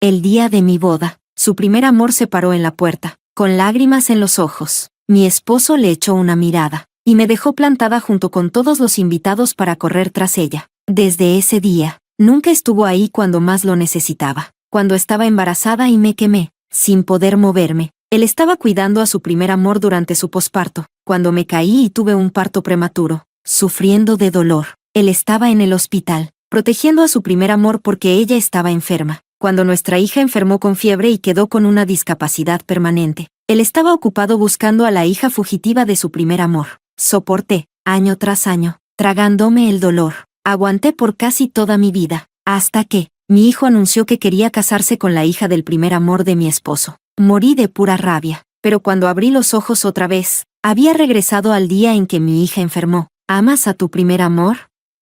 El día de mi boda, su primer amor se paró en la puerta, con lágrimas en los ojos. Mi esposo le echó una mirada, y me dejó plantada junto con todos los invitados para correr tras ella. Desde ese día, nunca estuvo ahí cuando más lo necesitaba. Cuando estaba embarazada y me quemé, sin poder moverme, él estaba cuidando a su primer amor durante su posparto. Cuando me caí y tuve un parto prematuro, sufriendo de dolor, él estaba en el hospital, protegiendo a su primer amor porque ella estaba enferma. Cuando nuestra hija enfermó con fiebre y quedó con una discapacidad permanente, él estaba ocupado buscando a la hija fugitiva de su primer amor. Soporté, año tras año, tragándome el dolor. Aguanté por casi toda mi vida, hasta que mi hijo anunció que quería casarse con la hija del primer amor de mi esposo. Morí de pura rabia, pero cuando abrí los ojos otra vez, había regresado al día en que mi hija enfermó. ¿Amas a tu primer amor?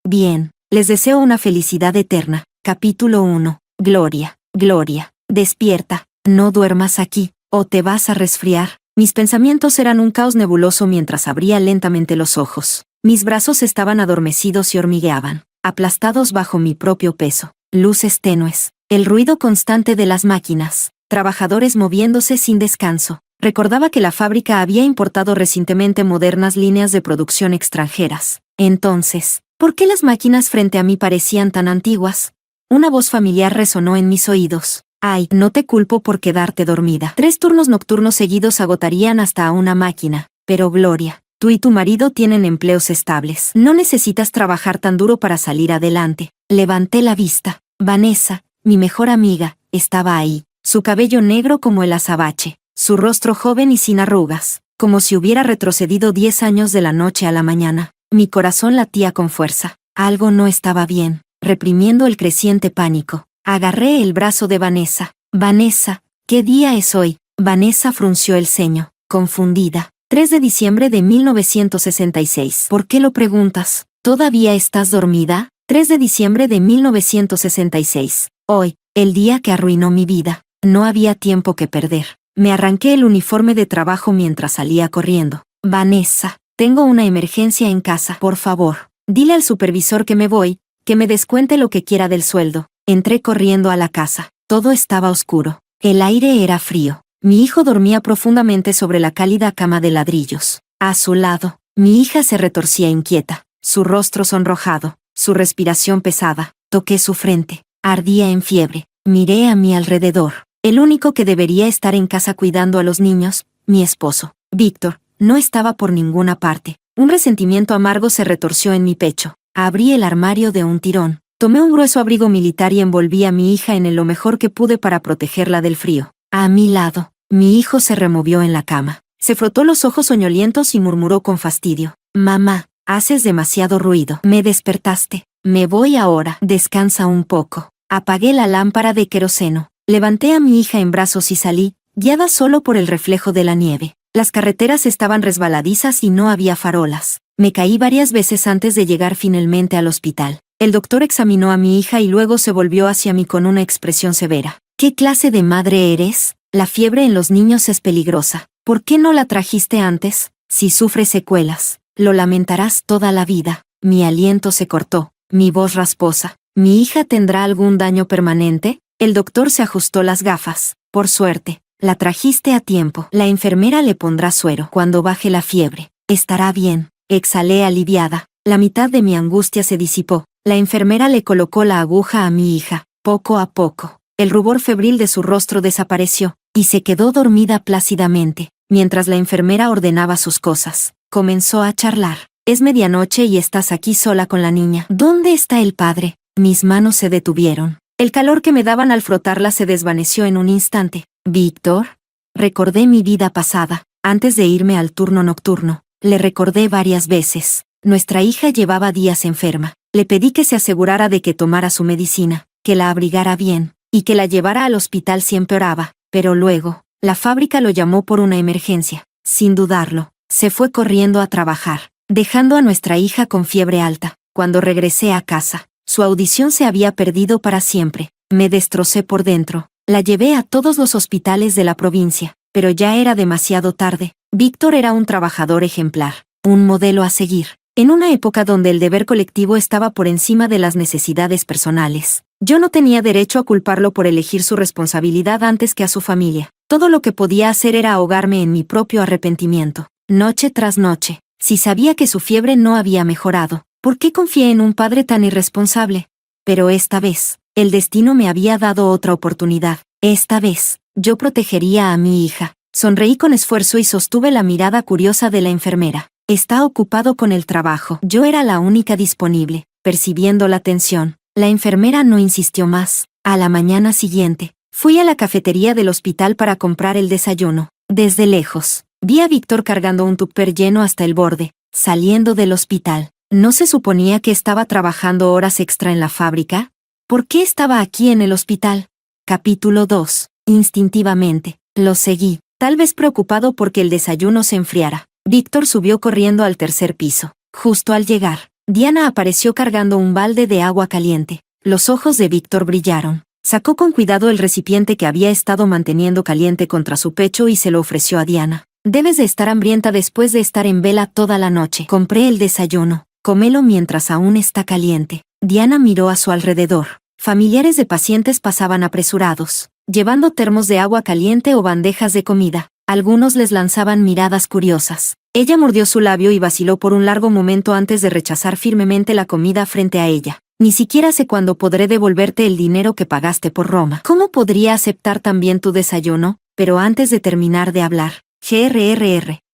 Bien, les deseo una felicidad eterna. Capítulo 1. Gloria, Gloria, despierta, no duermas aquí, o te vas a resfriar. Mis pensamientos eran un caos nebuloso mientras abría lentamente los ojos. Mis brazos estaban adormecidos y hormigueaban, aplastados bajo mi propio peso. Luces tenues, el ruido constante de las máquinas, trabajadores moviéndose sin descanso. Recordaba que la fábrica había importado recientemente modernas líneas de producción extranjeras. Entonces, ¿por qué las máquinas frente a mí parecían tan antiguas? Una voz familiar resonó en mis oídos. Ay, no te culpo por quedarte dormida. 3 turnos nocturnos seguidos agotarían hasta a una máquina. Pero Gloria, tú y tu marido tienen empleos estables. No necesitas trabajar tan duro para salir adelante. Levanté la vista. Vanessa, mi mejor amiga, estaba ahí. Su cabello negro como el azabache. Su rostro joven y sin arrugas, como si hubiera retrocedido 10 años de la noche a la mañana. Mi corazón latía con fuerza. Algo no estaba bien. Reprimiendo el creciente pánico, agarré el brazo de Vanessa. Vanessa, ¿qué día es hoy? Vanessa frunció el ceño, confundida. 3 de diciembre de 1966. ¿Por qué lo preguntas? ¿Todavía estás dormida? 3 de diciembre de 1966. Hoy, el día que arruinó mi vida. No había tiempo que perder. Me arranqué el uniforme de trabajo mientras salía corriendo. Vanessa, tengo una emergencia en casa. Por favor, dile al supervisor que me voy, que me descuente lo que quiera del sueldo. Entré corriendo a la casa. Todo estaba oscuro. El aire era frío. Mi hijo dormía profundamente sobre la cálida cama de ladrillos. A su lado, mi hija se retorcía inquieta, su rostro sonrojado, su respiración pesada. Toqué su frente. Ardía en fiebre. Miré a mi alrededor. El único que debería estar en casa cuidando a los niños, mi esposo, Víctor, no estaba por ninguna parte. Un resentimiento amargo se retorció en mi pecho. Abrí el armario de un tirón. Tomé un grueso abrigo militar y envolví a mi hija en él lo mejor que pude para protegerla del frío. A mi lado, mi hijo se removió en la cama. Se frotó los ojos soñolientos y murmuró con fastidio. Mamá, haces demasiado ruido. Me despertaste. Me voy ahora. Descansa un poco. Apagué la lámpara de queroseno. Levanté a mi hija en brazos y salí, guiada solo por el reflejo de la nieve. Las carreteras estaban resbaladizas y no había farolas. Me caí varias veces antes de llegar finalmente al hospital. El doctor examinó a mi hija y luego se volvió hacia mí con una expresión severa. ¿Qué clase de madre eres? La fiebre en los niños es peligrosa. ¿Por qué no la trajiste antes? Si sufre secuelas, lo lamentarás toda la vida. Mi aliento se cortó, mi voz rasposa. ¿Mi hija tendrá algún daño permanente? El doctor se ajustó las gafas. Por suerte, la trajiste a tiempo. La enfermera le pondrá suero cuando baje la fiebre. Estará bien. Exhalé aliviada. La mitad de mi angustia se disipó. La enfermera le colocó la aguja a mi hija. Poco a poco, el rubor febril de su rostro desapareció, y se quedó dormida plácidamente, mientras la enfermera ordenaba sus cosas. Comenzó a charlar. Es medianoche y estás aquí sola con la niña. ¿Dónde está el padre? Mis manos se detuvieron. El calor que me daban al frotarla se desvaneció en un instante. ¿Víctor? Recordé mi vida pasada. Antes de irme al turno nocturno, le recordé varias veces. Nuestra hija llevaba días enferma. Le pedí que se asegurara de que tomara su medicina, que la abrigara bien, y que la llevara al hospital si empeoraba. Pero luego, la fábrica lo llamó por una emergencia. Sin dudarlo, se fue corriendo a trabajar, dejando a nuestra hija con fiebre alta. Cuando regresé a casa, su audición se había perdido para siempre. Me destrocé por dentro. La llevé a todos los hospitales de la provincia, pero ya era demasiado tarde. Víctor era un trabajador ejemplar, un modelo a seguir. En una época donde el deber colectivo estaba por encima de las necesidades personales, Yo no tenía derecho a culparlo por elegir su responsabilidad antes que a su familia. Todo lo que podía hacer era ahogarme en mi propio arrepentimiento. Noche tras noche. Si sabía que su fiebre no había mejorado, ¿por qué confié en un padre tan irresponsable? Pero esta vez, el destino me había dado otra oportunidad. Esta vez, yo protegería a mi hija. Sonreí con esfuerzo y sostuve la mirada curiosa de la enfermera. Está ocupado con el trabajo. Yo era la única disponible. Percibiendo la tensión, la enfermera no insistió más. A la mañana siguiente, fui a la cafetería del hospital para comprar el desayuno. Desde lejos, vi a Víctor cargando un tupper lleno hasta el borde, saliendo del hospital. ¿No se suponía que estaba trabajando horas extra en la fábrica? ¿Por qué estaba aquí en el hospital? Capítulo 2. Instintivamente, lo seguí, tal vez preocupado porque el desayuno se enfriara. Víctor subió corriendo al tercer piso. Justo al llegar, Diana apareció cargando un balde de agua caliente. Los ojos de Víctor brillaron. Sacó con cuidado el recipiente que había estado manteniendo caliente contra su pecho y se lo ofreció a Diana. Debes de estar hambrienta después de estar en vela toda la noche. Compré el desayuno. Cómelo mientras aún está caliente. Diana miró a su alrededor. Familiares de pacientes pasaban apresurados, llevando termos de agua caliente o bandejas de comida. Algunos les lanzaban miradas curiosas. Ella mordió su labio y vaciló por un largo momento antes de rechazar firmemente la comida frente a ella. Ni siquiera sé cuándo podré devolverte el dinero que pagaste por Roma. ¿Cómo podría aceptar también tu desayuno? Pero antes de terminar de hablar,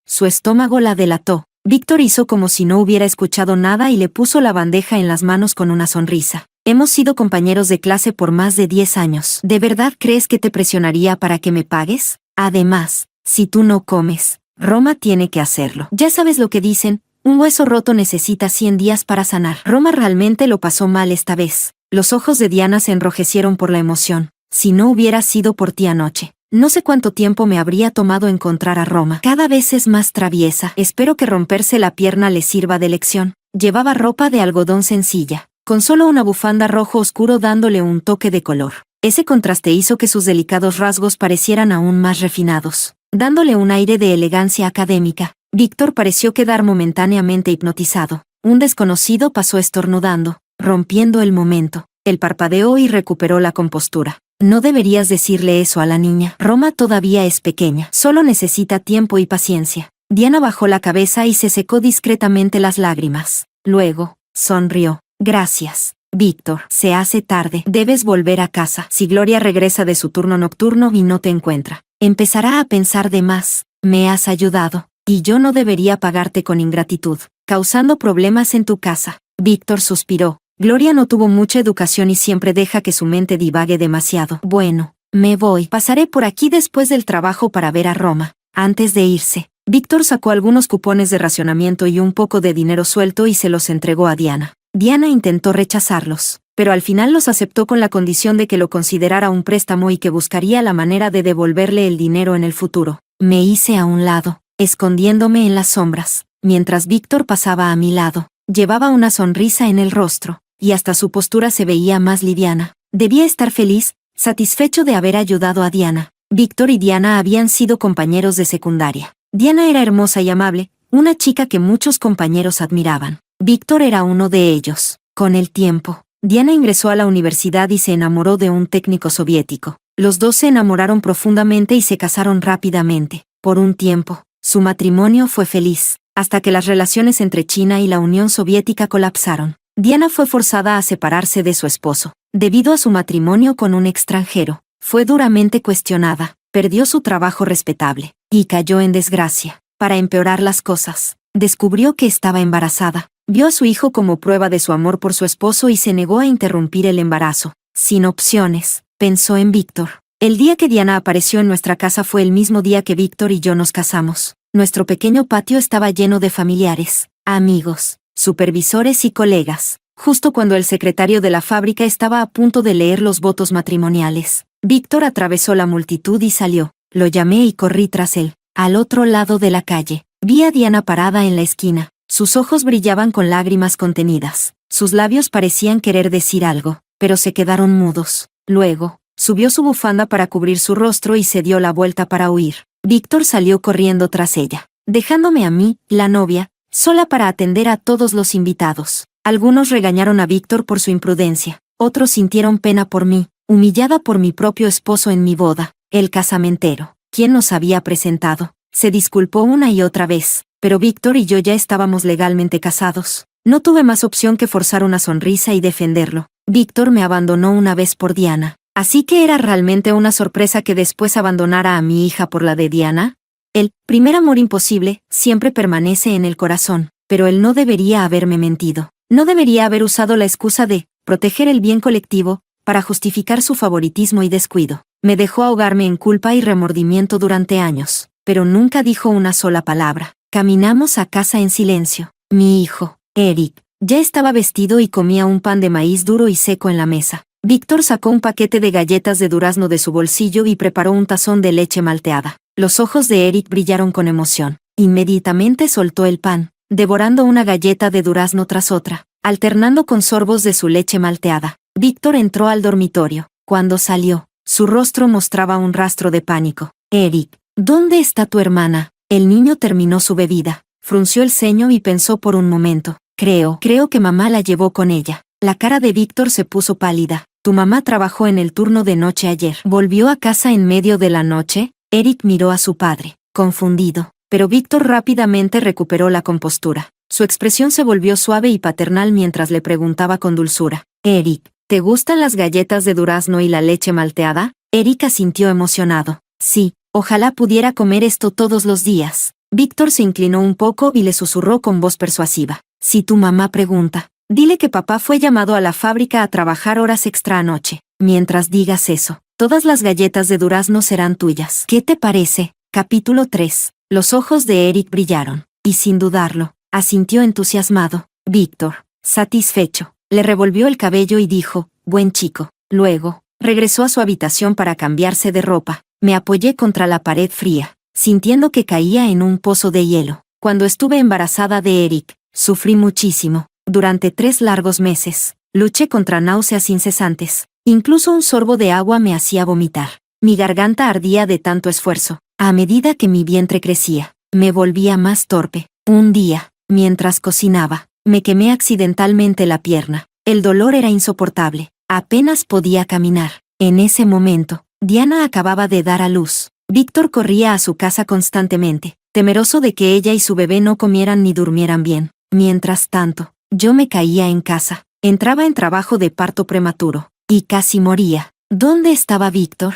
su estómago la delató. Víctor hizo como si no hubiera escuchado nada y le puso la bandeja en las manos con una sonrisa. Hemos sido compañeros de clase por más de 10 años. ¿De verdad crees que te presionaría para que me pagues? Además, si tú no comes, Roma tiene que hacerlo. Ya sabes lo que dicen, un hueso roto necesita 100 días para sanar. Roma realmente lo pasó mal esta vez. Los ojos de Diana se enrojecieron por la emoción. Si no hubiera sido por ti anoche, no sé cuánto tiempo me habría tomado encontrar a Roma. Cada vez es más traviesa. Espero que romperse la pierna le sirva de lección. Llevaba ropa de algodón sencilla, con solo una bufanda rojo oscuro dándole un toque de color. Ese contraste hizo que sus delicados rasgos parecieran aún más refinados, dándole un aire de elegancia académica. Víctor pareció quedar momentáneamente hipnotizado. Un desconocido pasó estornudando, rompiendo el momento. Él parpadeó y recuperó la compostura. No deberías decirle eso a la niña. Roma todavía es pequeña. Solo necesita tiempo y paciencia. Diana bajó la cabeza y se secó discretamente las lágrimas. Luego, sonrió. Gracias, Víctor. Se hace tarde. Debes volver a casa. Si Gloria regresa de su turno nocturno y no te encuentra, empezará a pensar de más. Me has ayudado, y yo no debería pagarte con ingratitud, causando problemas en tu casa. Víctor suspiró. Gloria no tuvo mucha educación y siempre deja que su mente divague demasiado. Bueno, me voy. Pasaré por aquí después del trabajo para ver a Roma. Antes de irse, Víctor sacó algunos cupones de racionamiento y un poco de dinero suelto y se los entregó a Diana. Diana intentó rechazarlos, pero al final los aceptó con la condición de que lo considerara un préstamo y que buscaría la manera de devolverle el dinero en el futuro. Me hice a un lado, escondiéndome en las sombras, mientras Víctor pasaba a mi lado. Llevaba una sonrisa en el rostro, y hasta su postura se veía más liviana. Debía estar feliz, satisfecho de haber ayudado a Diana. Víctor y Diana habían sido compañeros de secundaria. Diana era hermosa y amable, una chica que muchos compañeros admiraban. Víctor era uno de ellos. Con el tiempo, Diana ingresó a la universidad y se enamoró de un técnico soviético. Los dos se enamoraron profundamente y se casaron rápidamente. Por un tiempo, su matrimonio fue feliz, hasta que las relaciones entre China y la Unión Soviética colapsaron. Diana fue forzada a separarse de su esposo, debido a su matrimonio con un extranjero. Fue duramente cuestionada, perdió su trabajo respetable, y cayó en desgracia. Para empeorar las cosas, descubrió que estaba embarazada. Vio a su hijo como prueba de su amor por su esposo y se negó a interrumpir el embarazo. Sin opciones, pensó en Víctor. El día que Diana apareció en nuestra casa fue el mismo día que Víctor y yo nos casamos. Nuestro pequeño patio estaba lleno de familiares, amigos, supervisores y colegas. Justo cuando el secretario de la fábrica estaba a punto de leer los votos matrimoniales, Víctor atravesó la multitud y salió. Lo llamé y corrí tras él. Al otro lado de la calle, vi a Diana parada en la esquina. Sus ojos brillaban con lágrimas contenidas. Sus labios parecían querer decir algo, pero se quedaron mudos. Luego, subió su bufanda para cubrir su rostro y se dio la vuelta para huir. Víctor salió corriendo tras ella, dejándome a mí, la novia, sola para atender a todos los invitados. Algunos regañaron a Víctor por su imprudencia. Otros sintieron pena por mí, humillada por mi propio esposo en mi boda. El casamentero, quien nos había presentado, se disculpó una y otra vez, pero Víctor y yo ya estábamos legalmente casados. No tuve más opción que forzar una sonrisa y defenderlo. Víctor me abandonó una vez por Diana. ¿Así que era realmente una sorpresa que después abandonara a mi hija por la de Diana? El primer amor imposible siempre permanece en el corazón, pero él no debería haberme mentido. No debería haber usado la excusa de proteger el bien colectivo para justificar su favoritismo y descuido. Me dejó ahogarme en culpa y remordimiento durante años, pero nunca dijo una sola palabra. Caminamos a casa en silencio. Mi hijo, Eric, ya estaba vestido y comía un pan de maíz duro y seco en la mesa. Víctor sacó un paquete de galletas de durazno de su bolsillo y preparó un tazón de leche malteada. Los ojos de Eric brillaron con emoción. Inmediatamente soltó el pan, devorando una galleta de durazno tras otra, alternando con sorbos de su leche malteada. Víctor entró al dormitorio. Cuando salió, su rostro mostraba un rastro de pánico. Eric, ¿dónde está tu hermana? El niño terminó su bebida, frunció el ceño y pensó por un momento. Creo que mamá la llevó con ella. La cara de Víctor se puso pálida. Tu mamá trabajó en el turno de noche ayer. ¿Volvió a casa en medio de la noche? Eric miró a su padre, confundido, pero Víctor rápidamente recuperó la compostura. Su expresión se volvió suave y paternal mientras le preguntaba con dulzura. Eric, ¿te gustan las galletas de durazno y la leche malteada? Eric asintió emocionado. Sí, ojalá pudiera comer esto todos los días. Víctor se inclinó un poco y le susurró con voz persuasiva. Si tu mamá pregunta, dile que papá fue llamado a la fábrica a trabajar horas extra anoche. Mientras digas eso, todas las galletas de durazno serán tuyas. ¿Qué te parece? Capítulo 3. Los ojos de Eric brillaron, y sin dudarlo, asintió entusiasmado. Víctor, satisfecho, le revolvió el cabello y dijo, buen chico. Luego, regresó a su habitación para cambiarse de ropa. Me apoyé contra la pared fría, sintiendo que caía en un pozo de hielo. Cuando estuve embarazada de Eric, sufrí muchísimo. Durante 3 largos meses, luché contra náuseas incesantes. Incluso un sorbo de agua me hacía vomitar. Mi garganta ardía de tanto esfuerzo. A medida que mi vientre crecía, me volvía más torpe. Un día, mientras cocinaba, me quemé accidentalmente la pierna. El dolor era insoportable. Apenas podía caminar. En ese momento, Diana acababa de dar a luz. Víctor corría a su casa constantemente, temeroso de que ella y su bebé no comieran ni durmieran bien. Mientras tanto, yo me caía en casa. Entraba en trabajo de parto prematuro, y casi moría. ¿Dónde estaba Víctor?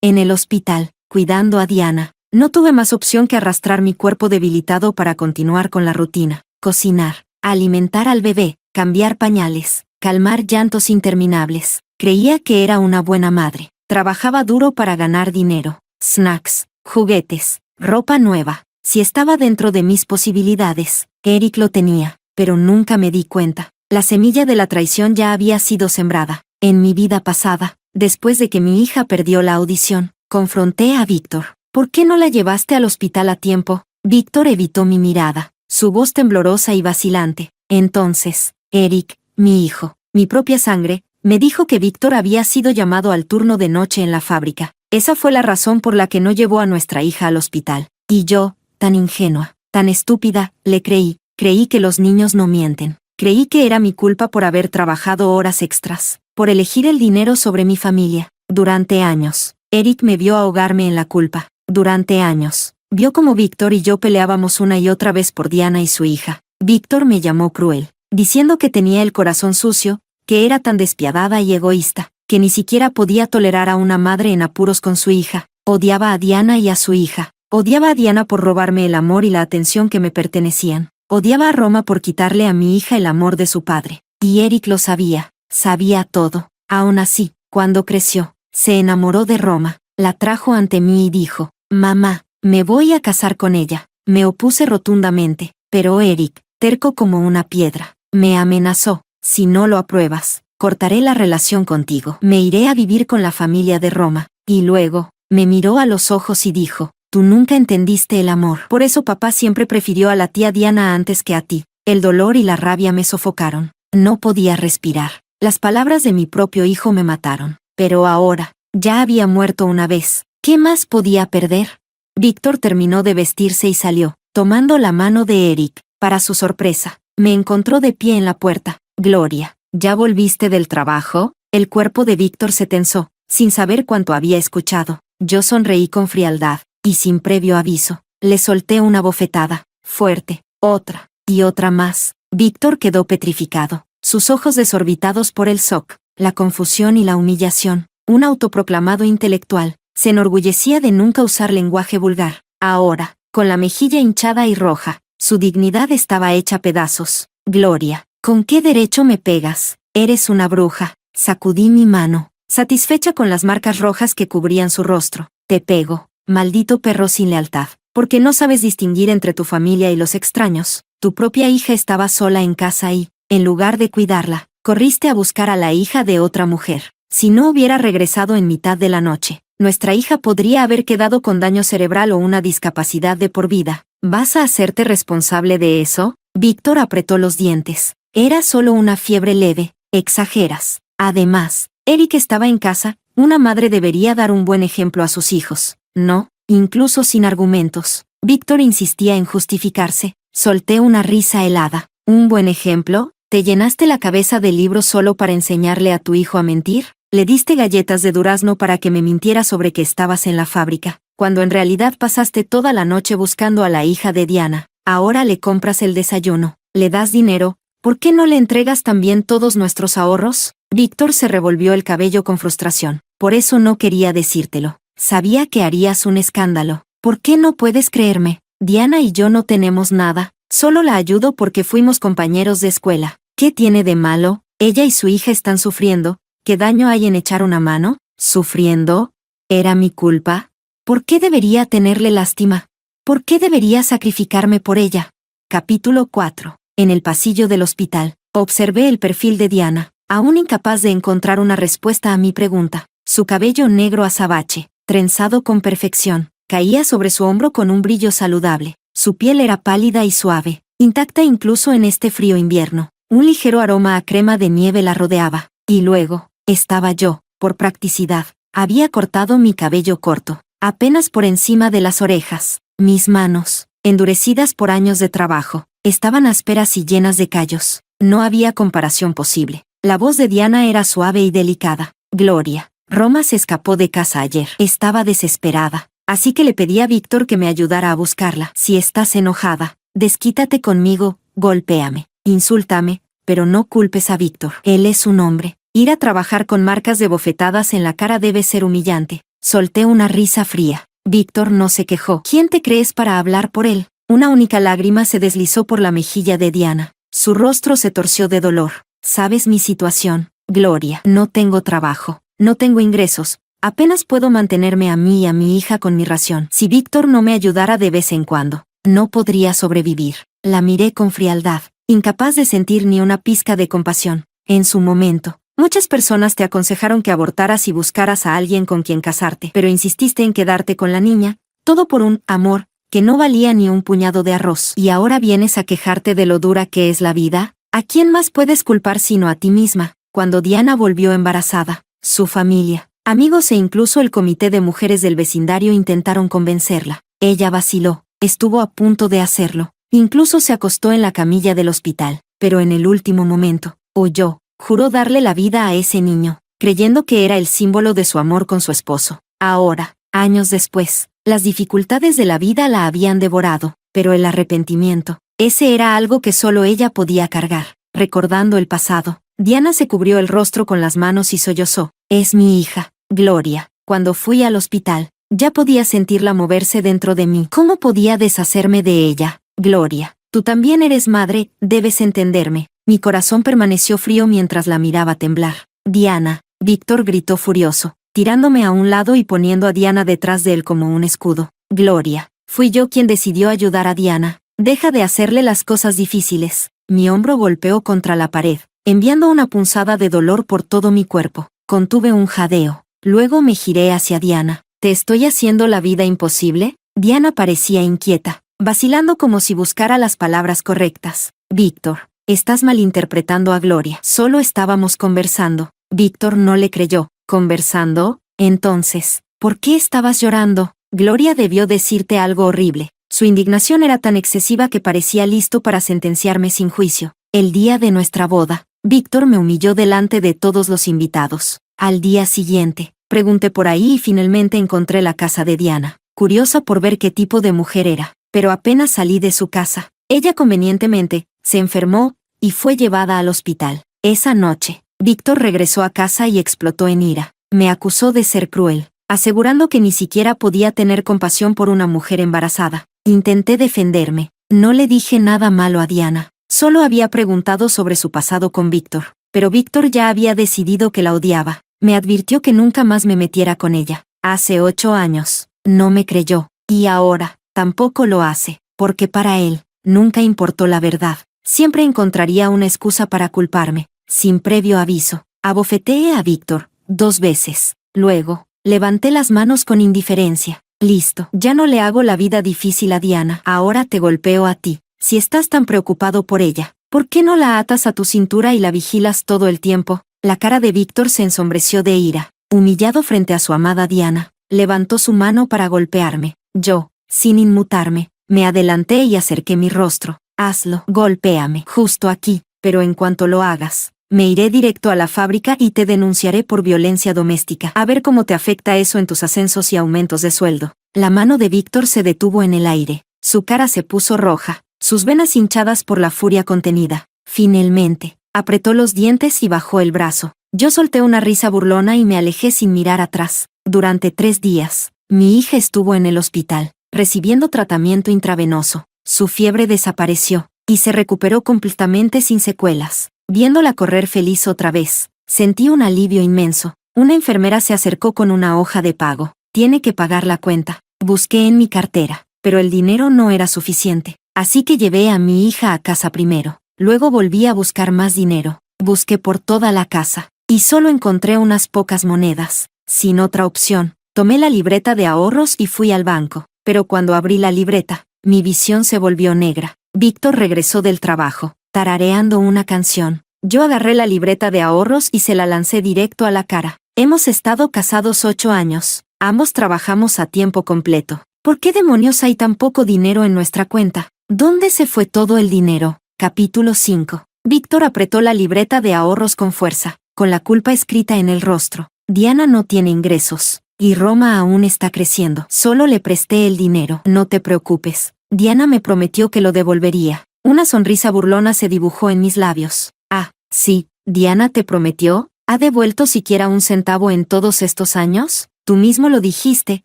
En el hospital, cuidando a Diana. No tuve más opción que arrastrar mi cuerpo debilitado para continuar con la rutina. Cocinar, alimentar al bebé, cambiar pañales, calmar llantos interminables. Creía que era una buena madre. Trabajaba duro para ganar dinero. Snacks, juguetes, ropa nueva. Si estaba dentro de mis posibilidades, Eric lo tenía, pero nunca me di cuenta. La semilla de la traición ya había sido sembrada. En mi vida pasada, después de que mi hija perdió la audición, confronté a Víctor. ¿Por qué no la llevaste al hospital a tiempo? Víctor evitó mi mirada, su voz temblorosa y vacilante. Entonces, Eric, mi hijo, mi propia sangre, me dijo que Víctor había sido llamado al turno de noche en la fábrica. Esa fue la razón por la que no llevó a nuestra hija al hospital. Y yo, tan ingenua, tan estúpida, le creí. Creí que los niños no mienten. Creí que era mi culpa por haber trabajado horas extras, por elegir el dinero sobre mi familia. Durante años, Eric me vio ahogarme en la culpa. Durante años, vio cómo Víctor y yo peleábamos una y otra vez por Diana y su hija. Víctor me llamó cruel, diciendo que tenía el corazón sucio, que era tan despiadada y egoísta, que ni siquiera podía tolerar a una madre en apuros con su hija. Odiaba a Diana y a su hija. Odiaba a Diana por robarme el amor y la atención que me pertenecían. Odiaba a Roma por quitarle a mi hija el amor de su padre. Y Eric lo sabía, sabía todo. Aún así, cuando creció, se enamoró de Roma, la trajo ante mí y dijo, mamá, me voy a casar con ella. Me opuse rotundamente, pero Eric, terco como una piedra, me amenazó, si no lo apruebas, cortaré la relación contigo. Me iré a vivir con la familia de Roma. Y luego, me miró a los ojos y dijo, tú nunca entendiste el amor. Por eso papá siempre prefirió a la tía Diana antes que a ti. El dolor y la rabia me sofocaron. No podía respirar. Las palabras de mi propio hijo me mataron. Pero ahora, ya había muerto una vez. ¿Qué más podía perder? Víctor terminó de vestirse y salió, tomando la mano de Eric. Para su sorpresa, me encontró de pie en la puerta. Gloria, ¿ya volviste del trabajo? El cuerpo de Víctor se tensó, sin saber cuánto había escuchado. Yo sonreí con frialdad, y sin previo aviso, le solté una bofetada, fuerte, otra, y otra más. Víctor quedó petrificado, sus ojos desorbitados por el shock, la confusión y la humillación. Un autoproclamado intelectual, se enorgullecía de nunca usar lenguaje vulgar. Ahora, con la mejilla hinchada y roja, su dignidad estaba hecha pedazos. Gloria, ¿con qué derecho me pegas? Eres una bruja. Sacudí mi mano, satisfecha con las marcas rojas que cubrían su rostro. Te pego, maldito perro sin lealtad, porque no sabes distinguir entre tu familia y los extraños. Tu propia hija estaba sola en casa y, en lugar de cuidarla, corriste a buscar a la hija de otra mujer. Si no hubiera regresado en mitad de la noche, nuestra hija podría haber quedado con daño cerebral o una discapacidad de por vida. ¿Vas a hacerte responsable de eso? Víctor apretó los dientes. Era solo una fiebre leve. Exageras. Además, Eric estaba en casa. Una madre debería dar un buen ejemplo a sus hijos. No, incluso sin argumentos. Víctor insistía en justificarse. Solté una risa helada. ¿Un buen ejemplo? ¿Te llenaste la cabeza de libros solo para enseñarle a tu hijo a mentir? Le diste galletas de durazno para que me mintiera sobre que estabas en la fábrica, cuando en realidad pasaste toda la noche buscando a la hija de Diana. Ahora le compras el desayuno, le das dinero. ¿Por qué no le entregas también todos nuestros ahorros? Víctor se revolvió el cabello con frustración. Por eso no quería decírtelo. Sabía que harías un escándalo. ¿Por qué no puedes creerme? Diana y yo no tenemos nada. Solo la ayudo porque fuimos compañeros de escuela. ¿Qué tiene de malo? Ella y su hija están sufriendo. ¿Qué daño hay en echar una mano? ¿Sufriendo? ¿Era mi culpa? ¿Por qué debería tenerle lástima? ¿Por qué debería sacrificarme por ella? Capítulo 4. En el pasillo del hospital, observé el perfil de Diana, aún incapaz de encontrar una respuesta a mi pregunta. Su cabello negro azabache, trenzado con perfección, caía sobre su hombro con un brillo saludable. Su piel era pálida y suave, intacta incluso en este frío invierno. Un ligero aroma a crema de nieve la rodeaba. Y luego, estaba yo, por practicidad. Había cortado mi cabello corto, apenas por encima de las orejas. Mis manos, endurecidas por años de trabajo, estaban ásperas y llenas de callos. No había comparación posible. La voz de Diana era suave y delicada. Gloria, Roma se escapó de casa ayer. Estaba desesperada, así que le pedí a Víctor que me ayudara a buscarla. Si estás enojada, desquítate conmigo, golpéame, insúltame, pero no culpes a Víctor. Él es un hombre. Ir a trabajar con marcas de bofetadas en la cara debe ser humillante. Solté una risa fría. Víctor no se quejó. ¿Quién te crees para hablar por él? Una única lágrima se deslizó por la mejilla de Diana. Su rostro se torció de dolor. ¿Sabes mi situación, Gloria? No tengo trabajo. No tengo ingresos. Apenas puedo mantenerme a mí y a mi hija con mi ración. Si Víctor no me ayudara de vez en cuando, no podría sobrevivir. La miré con frialdad, incapaz de sentir ni una pizca de compasión. En su momento, muchas personas te aconsejaron que abortaras y buscaras a alguien con quien casarte, pero insististe en quedarte con la niña, todo por un amor que no valía ni un puñado de arroz. ¿Y ahora vienes a quejarte de lo dura que es la vida? ¿A quién más puedes culpar sino a ti misma? Cuando Diana volvió embarazada, su familia, amigos e incluso el comité de mujeres del vecindario intentaron convencerla. Ella vaciló, estuvo a punto de hacerlo, incluso se acostó en la camilla del hospital, pero en el último momento, huyó. Juró darle la vida a ese niño, creyendo que era el símbolo de su amor con su esposo. Ahora, años después, las dificultades de la vida la habían devorado, pero el arrepentimiento, ese era algo que solo ella podía cargar. Recordando el pasado, Diana se cubrió el rostro con las manos y sollozó. Es mi hija, Gloria. Cuando fui al hospital, ya podía sentirla moverse dentro de mí. ¿Cómo podía deshacerme de ella? Gloria, tú también eres madre, debes entenderme. Mi corazón permaneció frío mientras la miraba temblar. Diana, Víctor gritó furioso, tirándome a un lado y poniendo a Diana detrás de él como un escudo. Gloria, fui yo quien decidió ayudar a Diana. Deja de hacerle las cosas difíciles. Mi hombro golpeó contra la pared, enviando una punzada de dolor por todo mi cuerpo. Contuve un jadeo. Luego me giré hacia Diana. ¿Te estoy haciendo la vida imposible? Diana parecía inquieta, vacilando como si buscara las palabras correctas. Víctor, estás malinterpretando a Gloria. Solo estábamos conversando. Víctor no le creyó. ¿Conversando? Entonces, ¿por qué estabas llorando? Gloria debió decirte algo horrible. Su indignación era tan excesiva que parecía listo para sentenciarme sin juicio. El día de nuestra boda, Víctor me humilló delante de todos los invitados. Al día siguiente, pregunté por ahí y finalmente encontré la casa de Diana, curiosa por ver qué tipo de mujer era. Pero apenas salí de su casa, ella convenientemente se enfermó y fue llevada al hospital. Esa noche, Víctor regresó a casa y explotó en ira. Me acusó de ser cruel, asegurando que ni siquiera podía tener compasión por una mujer embarazada. Intenté defenderme. No le dije nada malo a Diana. Solo había preguntado sobre su pasado con Víctor. Pero Víctor ya había decidido que la odiaba. Me advirtió que nunca más me metiera con ella. Hace 8 años. No me creyó. Y ahora, tampoco lo hace. Porque para él, nunca importó la verdad. Siempre encontraría una excusa para culparme. Sin previo aviso, abofeteé a Víctor 2 veces. Luego, levanté las manos con indiferencia. Listo, ya no le hago la vida difícil a Diana. Ahora te golpeo a ti. Si estás tan preocupado por ella, ¿por qué no la atas a tu cintura y la vigilas todo el tiempo? La cara de Víctor se ensombreció de ira. Humillado frente a su amada Diana, levantó su mano para golpearme. Yo, sin inmutarme, me adelanté y acerqué mi rostro. Hazlo, golpéame, justo aquí, pero en cuanto lo hagas, me iré directo a la fábrica y te denunciaré por violencia doméstica. A ver cómo te afecta eso en tus ascensos y aumentos de sueldo. La mano de Víctor se detuvo en el aire. Su cara se puso roja, sus venas hinchadas por la furia contenida. Finalmente, apretó los dientes y bajó el brazo. Yo solté una risa burlona y me alejé sin mirar atrás. Durante 3 días, mi hija estuvo en el hospital, recibiendo tratamiento intravenoso. Su fiebre desapareció, y se recuperó completamente sin secuelas. Viéndola correr feliz otra vez, sentí un alivio inmenso. Una enfermera se acercó con una hoja de pago. Tiene que pagar la cuenta. Busqué en mi cartera, pero el dinero no era suficiente. Así que llevé a mi hija a casa primero. Luego volví a buscar más dinero. Busqué por toda la casa, y solo encontré unas pocas monedas. Sin otra opción, tomé la libreta de ahorros y fui al banco. Pero cuando abrí la libreta, mi visión se volvió negra. Víctor regresó del trabajo, tarareando una canción. Yo agarré la libreta de ahorros y se la lancé directo a la cara. Hemos estado casados 8 años. Ambos trabajamos a tiempo completo. ¿Por qué demonios hay tan poco dinero en nuestra cuenta? ¿Dónde se fue todo el dinero? Capítulo 5. Víctor apretó la libreta de ahorros con fuerza, con la culpa escrita en el rostro. Diana no tiene ingresos, y Roma aún está creciendo. Solo le presté el dinero. No te preocupes. Diana me prometió que lo devolvería. Una sonrisa burlona se dibujó en mis labios. Ah, sí, Diana te prometió. ¿Ha devuelto siquiera un centavo en todos estos años? Tú mismo lo dijiste,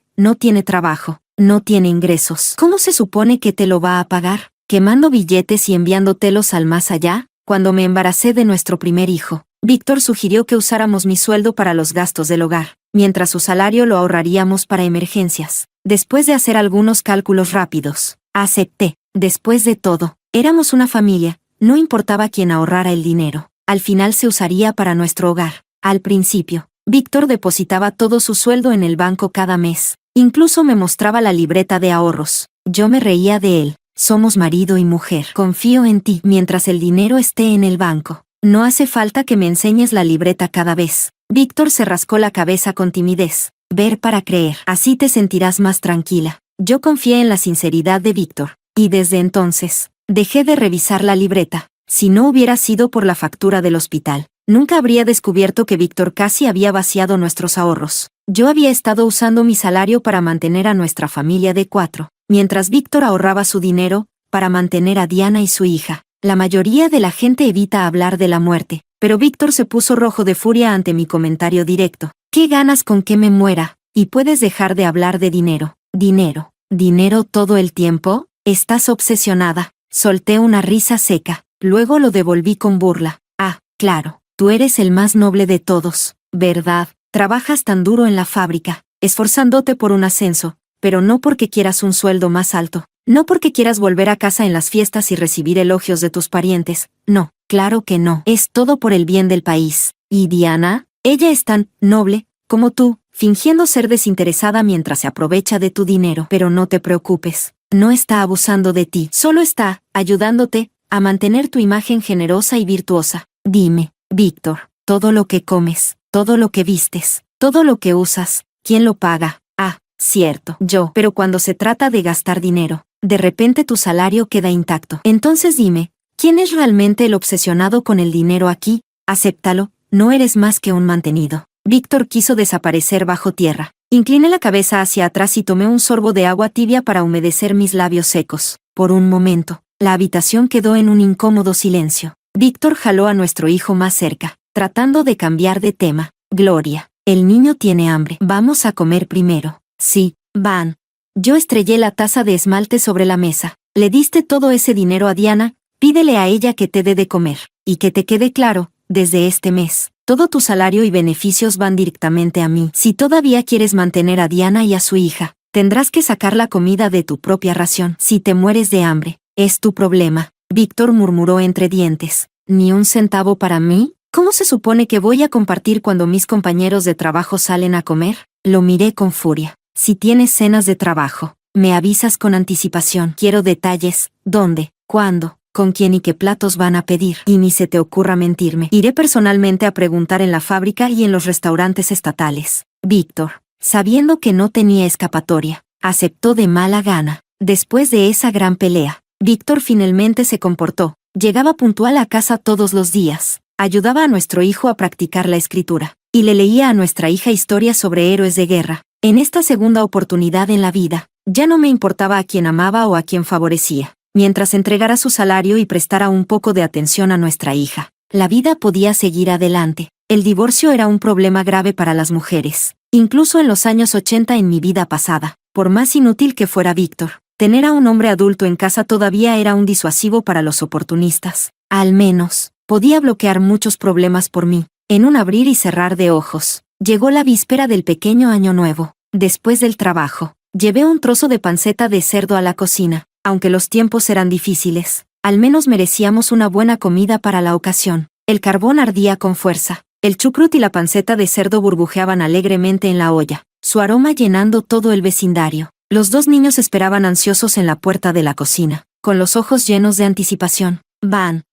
no tiene trabajo, no tiene ingresos. ¿Cómo se supone que te lo va a pagar? ¿Quemando billetes y enviándotelos al más allá? Cuando me embaracé de nuestro primer hijo, Víctor sugirió que usáramos mi sueldo para los gastos del hogar, mientras su salario lo ahorraríamos para emergencias. Después de hacer algunos cálculos rápidos, acepté. Después de todo, éramos una familia, no importaba quién ahorrara el dinero. Al final se usaría para nuestro hogar. Al principio, Víctor depositaba todo su sueldo en el banco cada mes. Incluso me mostraba la libreta de ahorros. Yo me reía de él. Somos marido y mujer. Confío en ti mientras el dinero esté en el banco. No hace falta que me enseñes la libreta cada vez. Víctor se rascó la cabeza con timidez. Ver para creer. Así te sentirás más tranquila. Yo confié en la sinceridad de Víctor. Y desde entonces, dejé de revisar la libreta. Si no hubiera sido por la factura del hospital, nunca habría descubierto que Víctor casi había vaciado nuestros ahorros. Yo había estado usando mi salario para mantener a nuestra familia de 4, mientras Víctor ahorraba su dinero para mantener a Diana y su hija. La mayoría de la gente evita hablar de la muerte, pero Víctor se puso rojo de furia ante mi comentario directo. ¿Qué ganas con que me muera? ¿Y puedes dejar de hablar de dinero? ¿Dinero? ¿Dinero todo el tiempo? ¿Estás obsesionada? Solté una risa seca. Luego lo devolví con burla. Ah, claro, tú eres el más noble de todos, ¿verdad? Trabajas tan duro en la fábrica, esforzándote por un ascenso, pero no porque quieras un sueldo más alto, no porque quieras volver a casa en las fiestas y recibir elogios de tus parientes, no, claro que no. Es todo por el bien del país. ¿Y Diana? Ella es tan noble como tú, fingiendo ser desinteresada mientras se aprovecha de tu dinero. Pero no te preocupes, no está abusando de ti, solo está ayudándote a mantener tu imagen generosa y virtuosa. Dime, Víctor, todo lo que comes, todo lo que vistes, todo lo que usas, ¿quién lo paga? Ah, cierto, yo. Pero cuando se trata de gastar dinero, de repente tu salario queda intacto. Entonces dime, ¿quién es realmente el obsesionado con el dinero aquí? Acéptalo, no eres más que un mantenido. Víctor quiso desaparecer bajo tierra. Incliné la cabeza hacia atrás y tomé un sorbo de agua tibia para humedecer mis labios secos. Por un momento, la habitación quedó en un incómodo silencio. Víctor jaló a nuestro hijo más cerca, tratando de cambiar de tema. Gloria, el niño tiene hambre. Vamos a comer primero. Sí, van. Yo estrellé la taza de esmalte sobre la mesa. Le diste todo ese dinero a Diana, pídele a ella que te dé de comer. Y que te quede claro, desde este mes, todo tu salario y beneficios van directamente a mí. Si todavía quieres mantener a Diana y a su hija, tendrás que sacar la comida de tu propia ración. Si te mueres de hambre, es tu problema. Víctor murmuró entre dientes. ¿Ni un centavo para mí? ¿Cómo se supone que voy a compartir cuando mis compañeros de trabajo salen a comer? Lo miré con furia. Si tienes cenas de trabajo, me avisas con anticipación. Quiero detalles, dónde, cuándo, con quién y qué platos van a pedir. Y ni se te ocurra mentirme. Iré personalmente a preguntar en la fábrica y en los restaurantes estatales. Víctor, sabiendo que no tenía escapatoria, aceptó de mala gana. Después de esa gran pelea, Víctor finalmente se comportó. Llegaba puntual a casa todos los días, ayudaba a nuestro hijo a practicar la escritura, y le leía a nuestra hija historias sobre héroes de guerra. En esta segunda oportunidad en la vida, ya no me importaba a quién amaba o a quién favorecía. Mientras entregara su salario y prestara un poco de atención a nuestra hija, la vida podía seguir adelante. El divorcio era un problema grave para las mujeres, incluso en los años 80 en mi vida pasada. Por más inútil que fuera Víctor, tener a un hombre adulto en casa todavía era un disuasivo para los oportunistas. Al menos, podía bloquear muchos problemas por mí. En un abrir y cerrar de ojos, llegó la víspera del pequeño año nuevo. Después del trabajo, llevé un trozo de panceta de cerdo a la cocina. Aunque los tiempos eran difíciles, al menos merecíamos una buena comida para la ocasión. El carbón ardía con fuerza. El chucrut y la panceta de cerdo burbujeaban alegremente en la olla, su aroma llenando todo el vecindario. Los dos niños esperaban ansiosos en la puerta de la cocina, con los ojos llenos de anticipación. Van.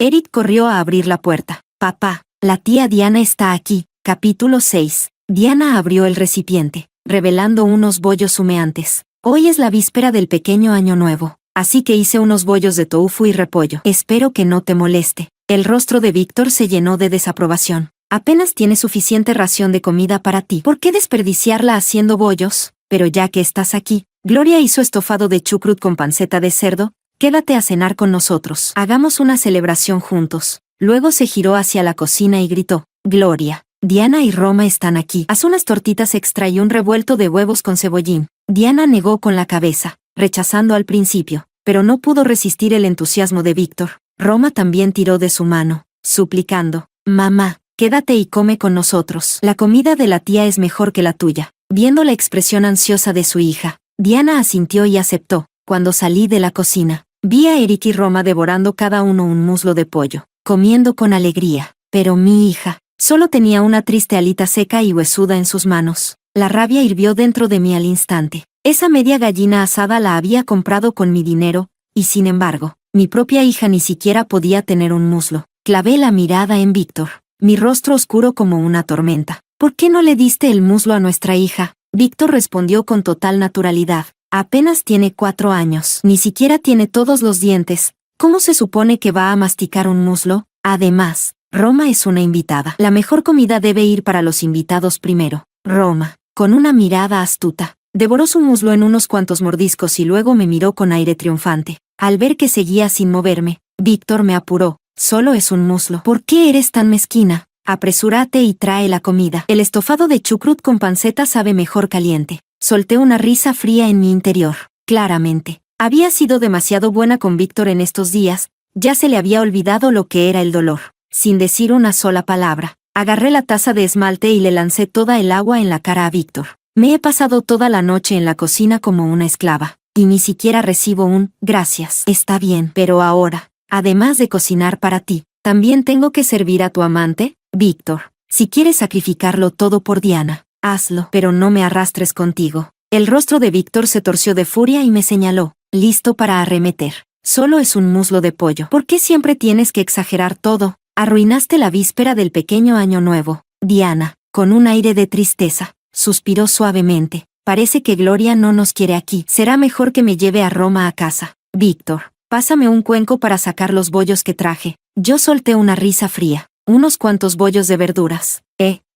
Eric corrió a abrir la puerta. Papá, la tía Diana está aquí. Capítulo 6. Diana abrió el recipiente, revelando unos bollos humeantes. Hoy es la víspera del pequeño año nuevo, así que hice unos bollos de tofu y repollo. Espero que no te moleste. El rostro de Víctor se llenó de desaprobación. Apenas tienes suficiente ración de comida para ti. ¿Por qué desperdiciarla haciendo bollos? Pero ya que estás aquí, Gloria hizo estofado de chucrut con panceta de cerdo. Quédate a cenar con nosotros. Hagamos una celebración juntos. Luego se giró hacia la cocina y gritó. Gloria, Diana y Roma están aquí. Haz unas tortitas extra y un revuelto de huevos con cebollín. Diana negó con la cabeza, rechazando al principio, pero no pudo resistir el entusiasmo de Víctor. Roma también tiró de su mano, suplicando. Mamá, quédate y come con nosotros. La comida de la tía es mejor que la tuya. Viendo la expresión ansiosa de su hija, Diana asintió y aceptó. Cuando salí de la cocina, vi a Eric y Roma devorando cada uno un muslo de pollo, comiendo con alegría. Pero mi hija solo tenía una triste alita seca y huesuda en sus manos. La rabia hirvió dentro de mí al instante. Esa media gallina asada la había comprado con mi dinero, y sin embargo, mi propia hija ni siquiera podía tener un muslo. Clavé la mirada en Víctor, mi rostro oscuro como una tormenta. ¿Por qué no le diste el muslo a nuestra hija? Víctor respondió con total naturalidad. Apenas tiene 4 años. Ni siquiera tiene todos los dientes. ¿Cómo se supone que va a masticar un muslo? Además, Roma es una invitada. La mejor comida debe ir para los invitados primero. Roma, con una mirada astuta, devoró su muslo en unos cuantos mordiscos y luego me miró con aire triunfante. Al ver que seguía sin moverme, Víctor me apuró. Solo es un muslo. ¿Por qué eres tan mezquina? Apresúrate y trae la comida. El estofado de chucrut con panceta sabe mejor caliente. Solté una risa fría en mi interior. Claramente, había sido demasiado buena con Víctor en estos días, ya se le había olvidado lo que era el dolor. Sin decir una sola palabra, agarré la taza de esmalte y le lancé toda el agua en la cara a Víctor. Me he pasado toda la noche en la cocina como una esclava, y ni siquiera recibo un gracias. Está bien, pero ahora, además de cocinar para ti, ¿también tengo que servir a tu amante? Víctor, si quieres sacrificarlo todo por Diana, hazlo, pero no me arrastres contigo. El rostro de Víctor se torció de furia y me señaló, listo para arremeter. Solo es un muslo de pollo. ¿Por qué siempre tienes que exagerar todo? Arruinaste la víspera del pequeño año nuevo. Diana, con un aire de tristeza, suspiró suavemente. Parece que Gloria no nos quiere aquí. Será mejor que me lleve a Roma a casa. Víctor, Pásame un cuenco para sacar los bollos que traje. Yo solté una risa fría. Unos cuantos bollos de verduras.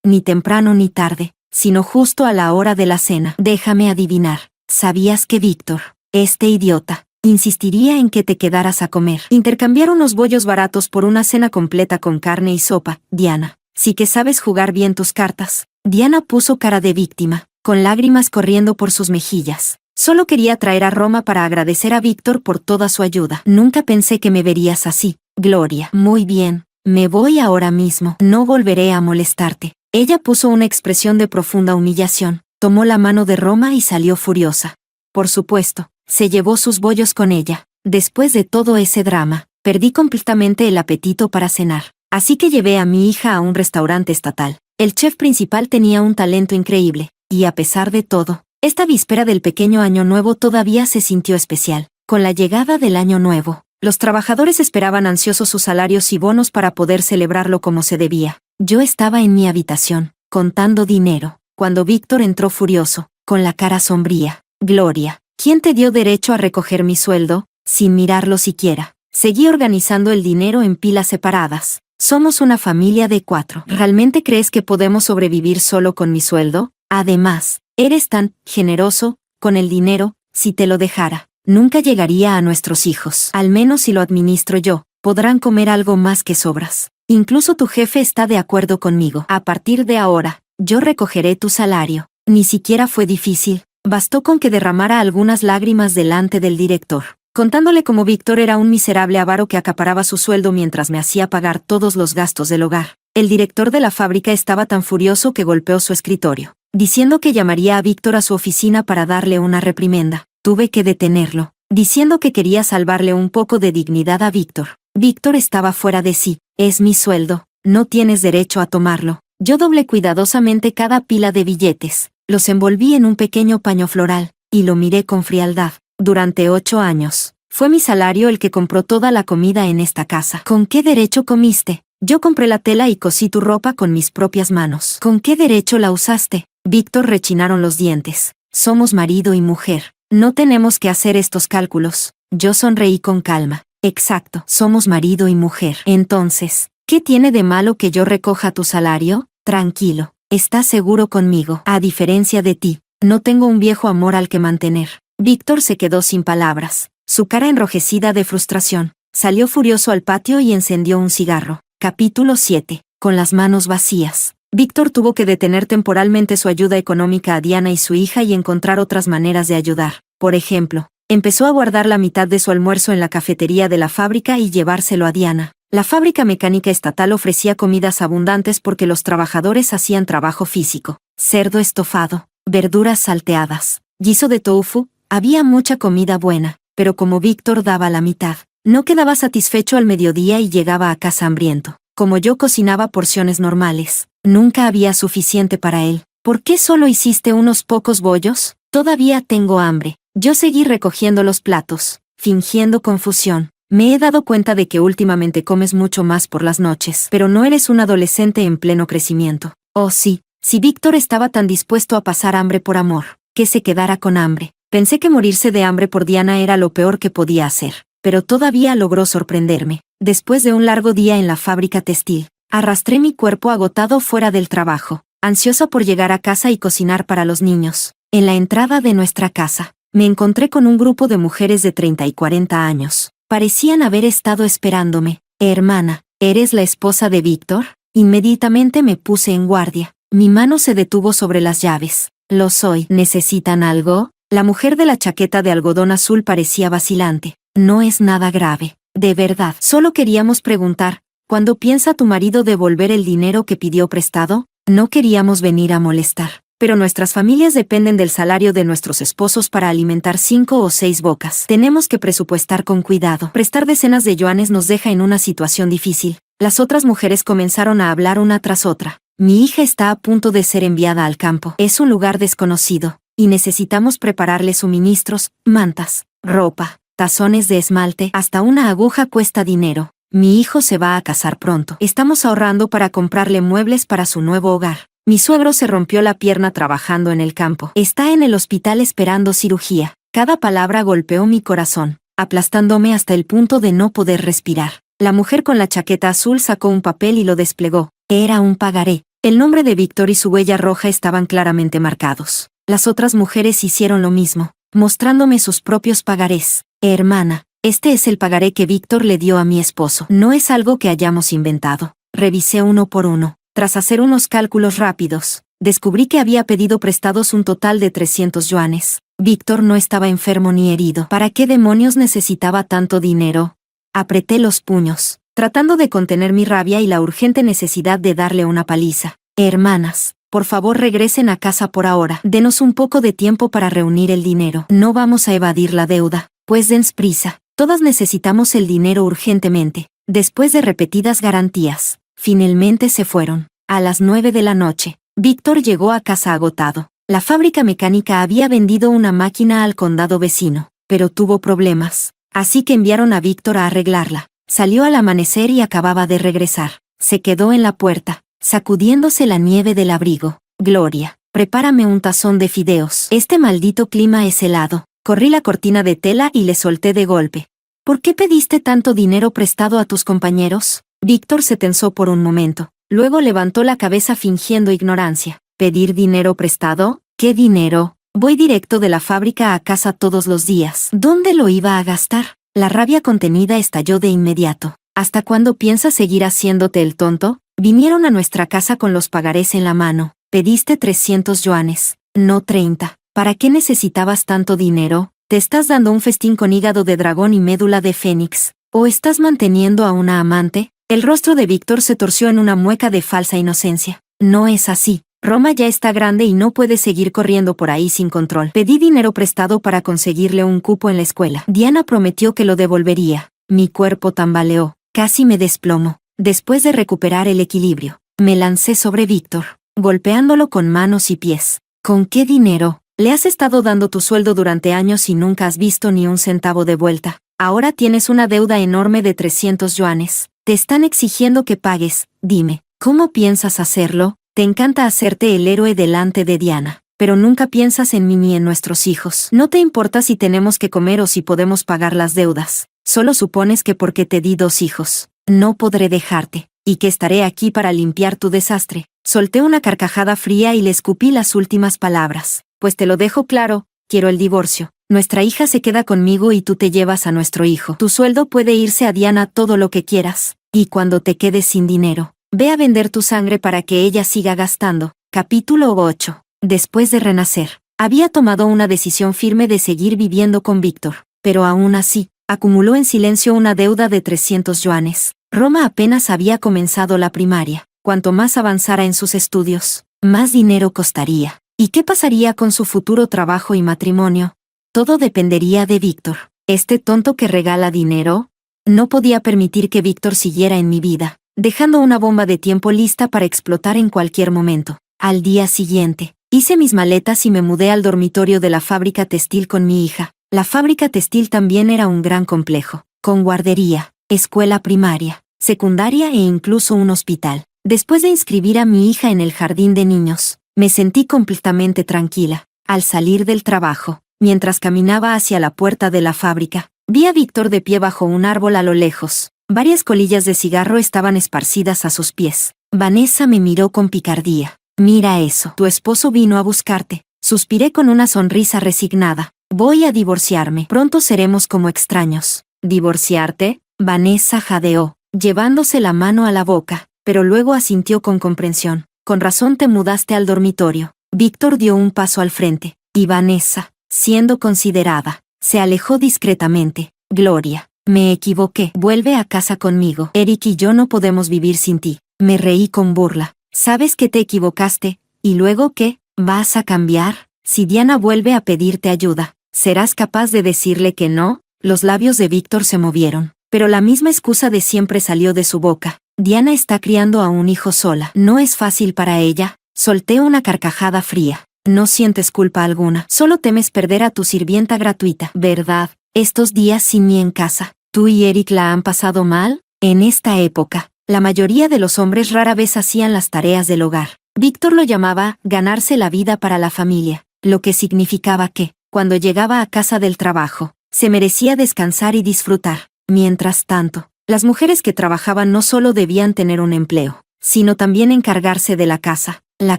Ni temprano ni tarde, sino justo a la hora de la cena. Déjame adivinar. ¿Sabías que Víctor, este idiota, insistiría en que te quedaras a comer? Intercambiar unos bollos baratos por una cena completa con carne y sopa, Diana. Sí que sabes jugar bien tus cartas. Diana puso cara de víctima, con lágrimas corriendo por sus mejillas. Solo quería traer a Roma para agradecer a Víctor por toda su ayuda. Nunca pensé que me verías así, Gloria. Muy bien, me voy ahora mismo. No volveré a molestarte. Ella puso una expresión de profunda humillación, tomó la mano de Roma y salió furiosa. Por supuesto, se llevó sus bollos con ella. Después de todo ese drama, perdí completamente el apetito para cenar. Así que llevé a mi hija a un restaurante estatal. El chef principal tenía un talento increíble, y a pesar de todo, esta víspera del pequeño año nuevo todavía se sintió especial. Con la llegada del año nuevo, los trabajadores esperaban ansiosos sus salarios y bonos para poder celebrarlo como se debía. Yo estaba en mi habitación, contando dinero, cuando Víctor entró furioso, con la cara sombría. Gloria, ¿quién te dio derecho a recoger mi sueldo? Sin mirarlo siquiera. Seguí organizando el dinero en pilas separadas. Somos una familia de 4. ¿Realmente crees que podemos sobrevivir solo con mi sueldo? Además, eres tan generoso con el dinero. Si te lo dejara, nunca llegaría a nuestros hijos. Al menos si lo administro yo, podrán comer algo más que sobras. Incluso tu jefe está de acuerdo conmigo. A partir de ahora, yo recogeré tu salario. Ni siquiera fue difícil. Bastó con que derramara algunas lágrimas delante del director, contándole cómo Víctor era un miserable avaro que acaparaba su sueldo mientras me hacía pagar todos los gastos del hogar. El director de la fábrica estaba tan furioso que golpeó su escritorio, diciendo que llamaría a Víctor a su oficina para darle una reprimenda. Tuve que detenerlo, diciendo que quería salvarle un poco de dignidad a Víctor. Víctor estaba fuera de sí. Es mi sueldo, no tienes derecho a tomarlo. Yo doblé cuidadosamente cada pila de billetes, los envolví en un pequeño paño floral, y lo miré con frialdad. Durante 8 años, fue mi salario el que compró toda la comida en esta casa. ¿Con qué derecho comiste? Yo compré la tela y cosí tu ropa con mis propias manos. ¿Con qué derecho la usaste? Víctor rechinaron los dientes. Somos marido y mujer. No tenemos que hacer estos cálculos. Yo sonreí con calma. Exacto, somos marido y mujer. Entonces, ¿qué tiene de malo que yo recoja tu salario? Tranquilo, estás seguro conmigo. A diferencia de ti, no tengo un viejo amor al que mantener. Víctor se quedó sin palabras, su cara enrojecida de frustración. Salió furioso al patio y encendió un cigarro. Capítulo 7. Con las manos vacías. Víctor tuvo que detener temporalmente su ayuda económica a Diana y su hija y encontrar otras maneras de ayudar. Por ejemplo, empezó a guardar la mitad de su almuerzo en la cafetería de la fábrica y llevárselo a Diana. La fábrica mecánica estatal ofrecía comidas abundantes porque los trabajadores hacían trabajo físico. Cerdo estofado, verduras salteadas, guiso de tofu, había mucha comida buena, pero como Víctor daba la mitad, no quedaba satisfecho al mediodía y llegaba a casa hambriento. Como yo cocinaba porciones normales, nunca había suficiente para él. ¿Por qué solo hiciste unos pocos bollos? Todavía tengo hambre. Yo seguí recogiendo los platos, fingiendo confusión. Me he dado cuenta de que últimamente comes mucho más por las noches, pero no eres un adolescente en pleno crecimiento. Oh sí, si Víctor estaba tan dispuesto a pasar hambre por amor, que se quedara con hambre. Pensé que morirse de hambre por Diana era lo peor que podía hacer, pero todavía logró sorprenderme. Después de un largo día en la fábrica textil, arrastré mi cuerpo agotado fuera del trabajo, ansiosa por llegar a casa y cocinar para los niños. En la entrada de nuestra casa, me encontré con un grupo de mujeres de 30 y 40 años. Parecían haber estado esperándome. Hermana, ¿eres la esposa de Víctor? Inmediatamente me puse en guardia. Mi mano se detuvo sobre las llaves. Lo soy. ¿Necesitan algo? La mujer de la chaqueta de algodón azul parecía vacilante. No es nada grave. De verdad. Solo queríamos preguntar, ¿cuándo piensa tu marido devolver el dinero que pidió prestado? No queríamos venir a molestar. Pero nuestras familias dependen del salario de nuestros esposos para alimentar 5 o 6 bocas. Tenemos que presupuestar con cuidado. Prestar decenas de yuanes nos deja en una situación difícil. Las otras mujeres comenzaron a hablar una tras otra. Mi hija está a punto de ser enviada al campo. Es un lugar desconocido, y necesitamos prepararle suministros, mantas, ropa, tazones de esmalte, hasta una aguja cuesta dinero. Mi hijo se va a casar pronto. Estamos ahorrando para comprarle muebles para su nuevo hogar. Mi suegro se rompió la pierna trabajando en el campo. Está en el hospital esperando cirugía. Cada palabra golpeó mi corazón. aplastándome hasta el punto de no poder respirar. La mujer con la chaqueta azul sacó un papel y lo desplegó. Era un pagaré. El nombre de Víctor y su huella roja estaban claramente marcados. Las otras mujeres hicieron lo mismo, mostrándome sus propios pagarés. Hermana, este es el pagaré que Víctor le dio a mi esposo. No es algo que hayamos inventado. Revisé uno por uno. Tras hacer unos cálculos rápidos, descubrí que había pedido prestados un total de 300 yuanes. Víctor no estaba enfermo ni herido. ¿Para qué demonios necesitaba tanto dinero? Apreté los puños, tratando de contener mi rabia y la urgente necesidad de darle una paliza. Hermanas, por favor regresen a casa por ahora. Denos un poco de tiempo para reunir el dinero. No vamos a evadir la deuda. Pues dens prisa. Todas necesitamos el dinero urgentemente. Después de repetidas garantías, finalmente se fueron. A las 9 de la noche, Víctor llegó a casa agotado. La fábrica mecánica había vendido una máquina al condado vecino, pero tuvo problemas. Así que enviaron a Víctor a arreglarla. Salió al amanecer y acababa de regresar. Se quedó en la puerta, sacudiéndose la nieve del abrigo. Gloria, prepárame un tazón de fideos. Este maldito clima es helado. Corrí la cortina de tela y le solté de golpe. ¿Por qué pediste tanto dinero prestado a tus compañeros? Víctor se tensó por un momento. Luego levantó la cabeza fingiendo ignorancia. ¿Pedir dinero prestado? ¿Qué dinero? Voy directo de la fábrica a casa todos los días. ¿Dónde lo iba a gastar? La rabia contenida estalló de inmediato. ¿Hasta cuándo piensas seguir haciéndote el tonto? Vinieron a nuestra casa con los pagarés en la mano. Pediste 300 yuanes, no 30. ¿Para qué necesitabas tanto dinero? ¿Te estás dando un festín con hígado de dragón y médula de fénix? ¿O estás manteniendo a una amante? El rostro de Víctor se torció en una mueca de falsa inocencia. No es así. Roma ya está grande y no puede seguir corriendo por ahí sin control. Pedí dinero prestado para conseguirle un cupo en la escuela. Diana prometió que lo devolvería. Mi cuerpo tambaleó. Casi me desplomo. Después de recuperar el equilibrio, me lancé sobre Víctor, golpeándolo con manos y pies. ¿Con qué dinero? Le has estado dando tu sueldo durante años y nunca has visto ni un centavo de vuelta. Ahora tienes una deuda enorme de 300 yuanes. Te están exigiendo que pagues. Dime, ¿cómo piensas hacerlo? Te encanta hacerte el héroe delante de Diana, pero nunca piensas en mí ni en nuestros hijos. No te importa si tenemos que comer o si podemos pagar las deudas. Solo supones que porque te di 2 hijos, no podré dejarte, y que estaré aquí para limpiar tu desastre. Solté una carcajada fría y le escupí las últimas palabras. Pues te lo dejo claro, quiero el divorcio. Nuestra hija se queda conmigo y tú te llevas a nuestro hijo. Tu sueldo puede irse a Diana todo lo que quieras. Y cuando te quedes sin dinero, ve a vender tu sangre para que ella siga gastando. Capítulo 8. Después de renacer, había tomado una decisión firme de seguir viviendo con Víctor, pero aún así, acumuló en silencio una deuda de 300 yuanes. Roma apenas había comenzado la primaria. Cuanto más avanzara en sus estudios, más dinero costaría. ¿Y qué pasaría con su futuro trabajo y matrimonio? Todo dependería de Víctor. ¿Este tonto que regala dinero? No podía permitir que Víctor siguiera en mi vida, dejando una bomba de tiempo lista para explotar en cualquier momento. Al día siguiente, hice mis maletas y me mudé al dormitorio de la fábrica textil con mi hija. La fábrica textil también era un gran complejo, con guardería, escuela primaria, secundaria e incluso un hospital. Después de inscribir a mi hija en el jardín de niños, me sentí completamente tranquila. Al salir del trabajo, mientras caminaba hacia la puerta de la fábrica, vi a Víctor de pie bajo un árbol a lo lejos. Varias colillas de cigarro estaban esparcidas a sus pies. Vanessa me miró con picardía. Mira eso, tu esposo vino a buscarte. Suspiré con una sonrisa resignada. Voy a divorciarme. Pronto seremos como extraños. ¿Divorciarte? Vanessa jadeó, llevándose la mano a la boca, pero luego asintió con comprensión. Con razón te mudaste al dormitorio. Víctor dio un paso al frente, y Vanessa, siendo considerada, se alejó discretamente. Gloria, me equivoqué. Vuelve a casa conmigo. Eric y yo no podemos vivir sin ti. Me reí con burla. Sabes que te equivocaste, ¿y luego qué? ¿Vas a cambiar? Si Diana vuelve a pedirte ayuda, ¿serás capaz de decirle que no? Los labios de Víctor se movieron, pero la misma excusa de siempre salió de su boca. Diana está criando a un hijo sola. ¿No es fácil para ella? Solté una carcajada fría. No sientes culpa alguna. Solo temes perder a tu sirvienta gratuita, ¿verdad? Estos días sin mí en casa, ¿tú y Eric la han pasado mal? En esta época, la mayoría de los hombres rara vez hacían las tareas del hogar. Víctor lo llamaba ganarse la vida para la familia, lo que significaba que, cuando llegaba a casa del trabajo, Se merecía descansar y disfrutar. Mientras tanto, las mujeres que trabajaban no solo debían tener un empleo, sino también encargarse de la casa, la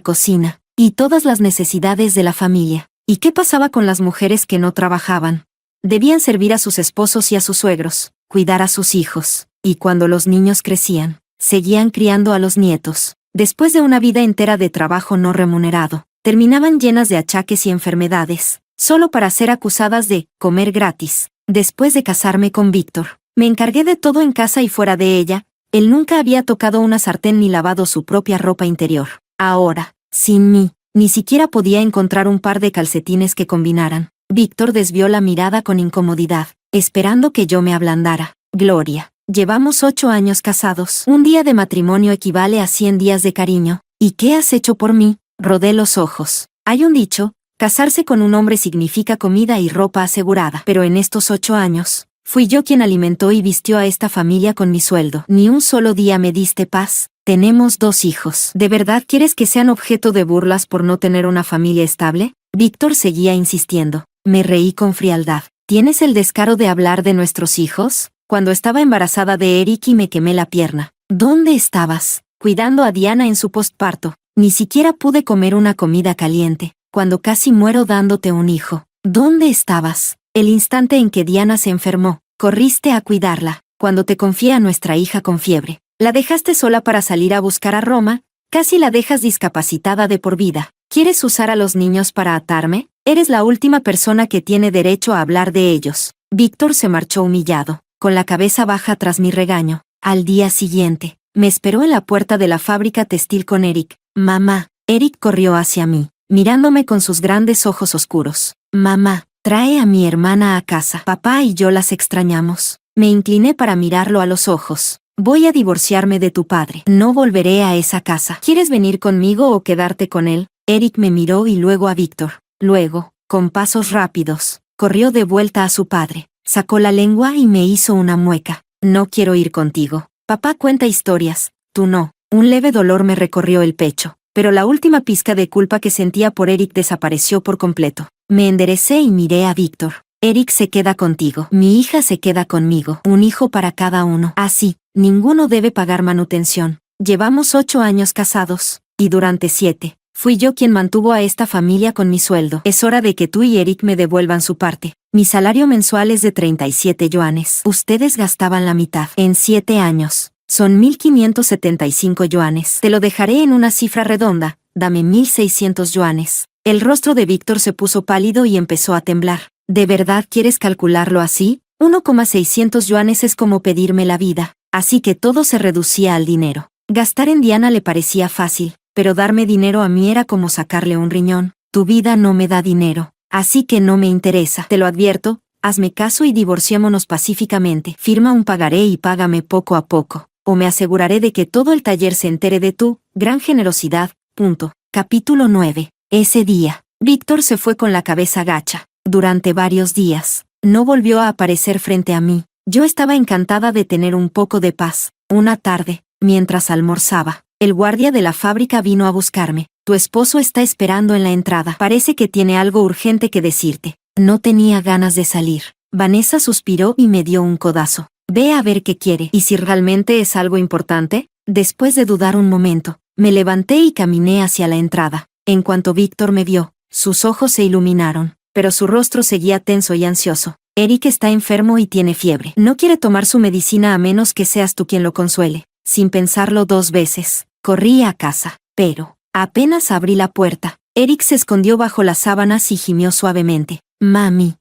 cocina y todas las necesidades de la familia. ¿Y qué pasaba con las mujeres que no trabajaban? Debían servir a sus esposos y a sus suegros, cuidar a sus hijos, y cuando los niños crecían, seguían criando a los nietos. Después de una vida entera de trabajo no remunerado, terminaban llenas de achaques y enfermedades, solo para ser acusadas de comer gratis. Después de casarme con Víctor, me encargué de todo en casa y fuera de ella. Él nunca había tocado una sartén ni lavado su propia ropa interior. Ahora, sin mí, ni siquiera podía encontrar un par de calcetines que combinaran. Víctor desvió la mirada con incomodidad, esperando que yo me ablandara. Gloria, llevamos 8 años casados. Un día de matrimonio equivale a 100 días de cariño. ¿Y qué has hecho por mí? Rodé los ojos. Hay un dicho, casarse con un hombre significa comida y ropa asegurada. Pero en estos 8 años, fui yo quien alimentó y vistió a esta familia con mi sueldo. Ni un solo día me diste paz. Tenemos 2 hijos. ¿De verdad quieres que sean objeto de burlas por no tener una familia estable? Víctor seguía insistiendo. Me reí con frialdad. ¿Tienes el descaro de hablar de nuestros hijos? Cuando estaba embarazada de Eric y me quemé la pierna. ¿Dónde estabas? Cuidando a Diana en su postparto. Ni siquiera pude comer una comida caliente. Cuando casi muero dándote un hijo. ¿Dónde estabas? El instante en que Diana se enfermó, corriste a cuidarla. Cuando te confié a nuestra hija con fiebre, la dejaste sola para salir a buscar a Roma. Casi la dejas discapacitada de por vida. ¿Quieres usar a los niños para atarme? Eres la última persona que tiene derecho a hablar de ellos. Víctor se marchó humillado, con la cabeza baja tras mi regaño. Al día siguiente, me esperó en la puerta de la fábrica textil con Eric. Mamá. Eric corrió hacia mí, mirándome con sus grandes ojos oscuros. Mamá, trae a mi hermana a casa. Papá y yo las extrañamos. Me incliné para mirarlo a los ojos. Voy a divorciarme de tu padre. No volveré a esa casa. ¿Quieres venir conmigo o quedarte con él? Eric me miró y luego a Víctor. Luego, con pasos rápidos, corrió de vuelta a su padre. Sacó la lengua y me hizo una mueca. No quiero ir contigo. Papá cuenta historias, tú no. Un leve dolor me recorrió el pecho, pero la última pizca de culpa que sentía por Eric desapareció por completo. Me enderecé y miré a Víctor. Eric se queda contigo. Mi hija se queda conmigo. Un hijo para cada uno. Así, ninguno debe pagar manutención. Llevamos 8 años casados, y durante 7, fui yo quien mantuvo a esta familia con mi sueldo. Es hora de que tú y Eric me devuelvan su parte. Mi salario mensual es de 37 yuanes. Ustedes gastaban la mitad. En 7 años, son 1.575 yuanes. Te lo dejaré en una cifra redonda. Dame 1.600 yuanes. El rostro de Víctor se puso pálido y empezó a temblar. ¿De verdad quieres calcularlo así? 1,600 yuanes es como pedirme la vida. Así que todo se reducía al dinero. Gastar en Diana le parecía fácil, pero darme dinero a mí era como sacarle un riñón. Tu vida no me da dinero, así que no me interesa. Te lo advierto, hazme caso y divorciémonos pacíficamente. Firma un pagaré y págame poco a poco, o me aseguraré de que todo el taller se entere de tu gran generosidad. Capítulo 9. Ese día, Víctor se fue con la cabeza gacha. Durante varios días, no volvió a aparecer frente a mí. Yo estaba encantada de tener un poco de paz. Una tarde, mientras almorzaba, el guardia de la fábrica vino a buscarme. Tu esposo está esperando en la entrada. Parece que tiene algo urgente que decirte. No tenía ganas de salir. Vanessa suspiró y me dio un codazo. Ve a ver qué quiere. ¿Y si realmente es algo importante? Después de dudar un momento, me levanté y caminé hacia la entrada. En cuanto Víctor me vio, sus ojos se iluminaron, pero su rostro seguía tenso y ansioso. Eric está enfermo y tiene fiebre. No quiere tomar su medicina a menos que seas tú quien lo consuele. Sin pensarlo 2 veces, corrí a casa. Pero, apenas abrí la puerta, Eric se escondió bajo las sábanas y gimió suavemente. Mami.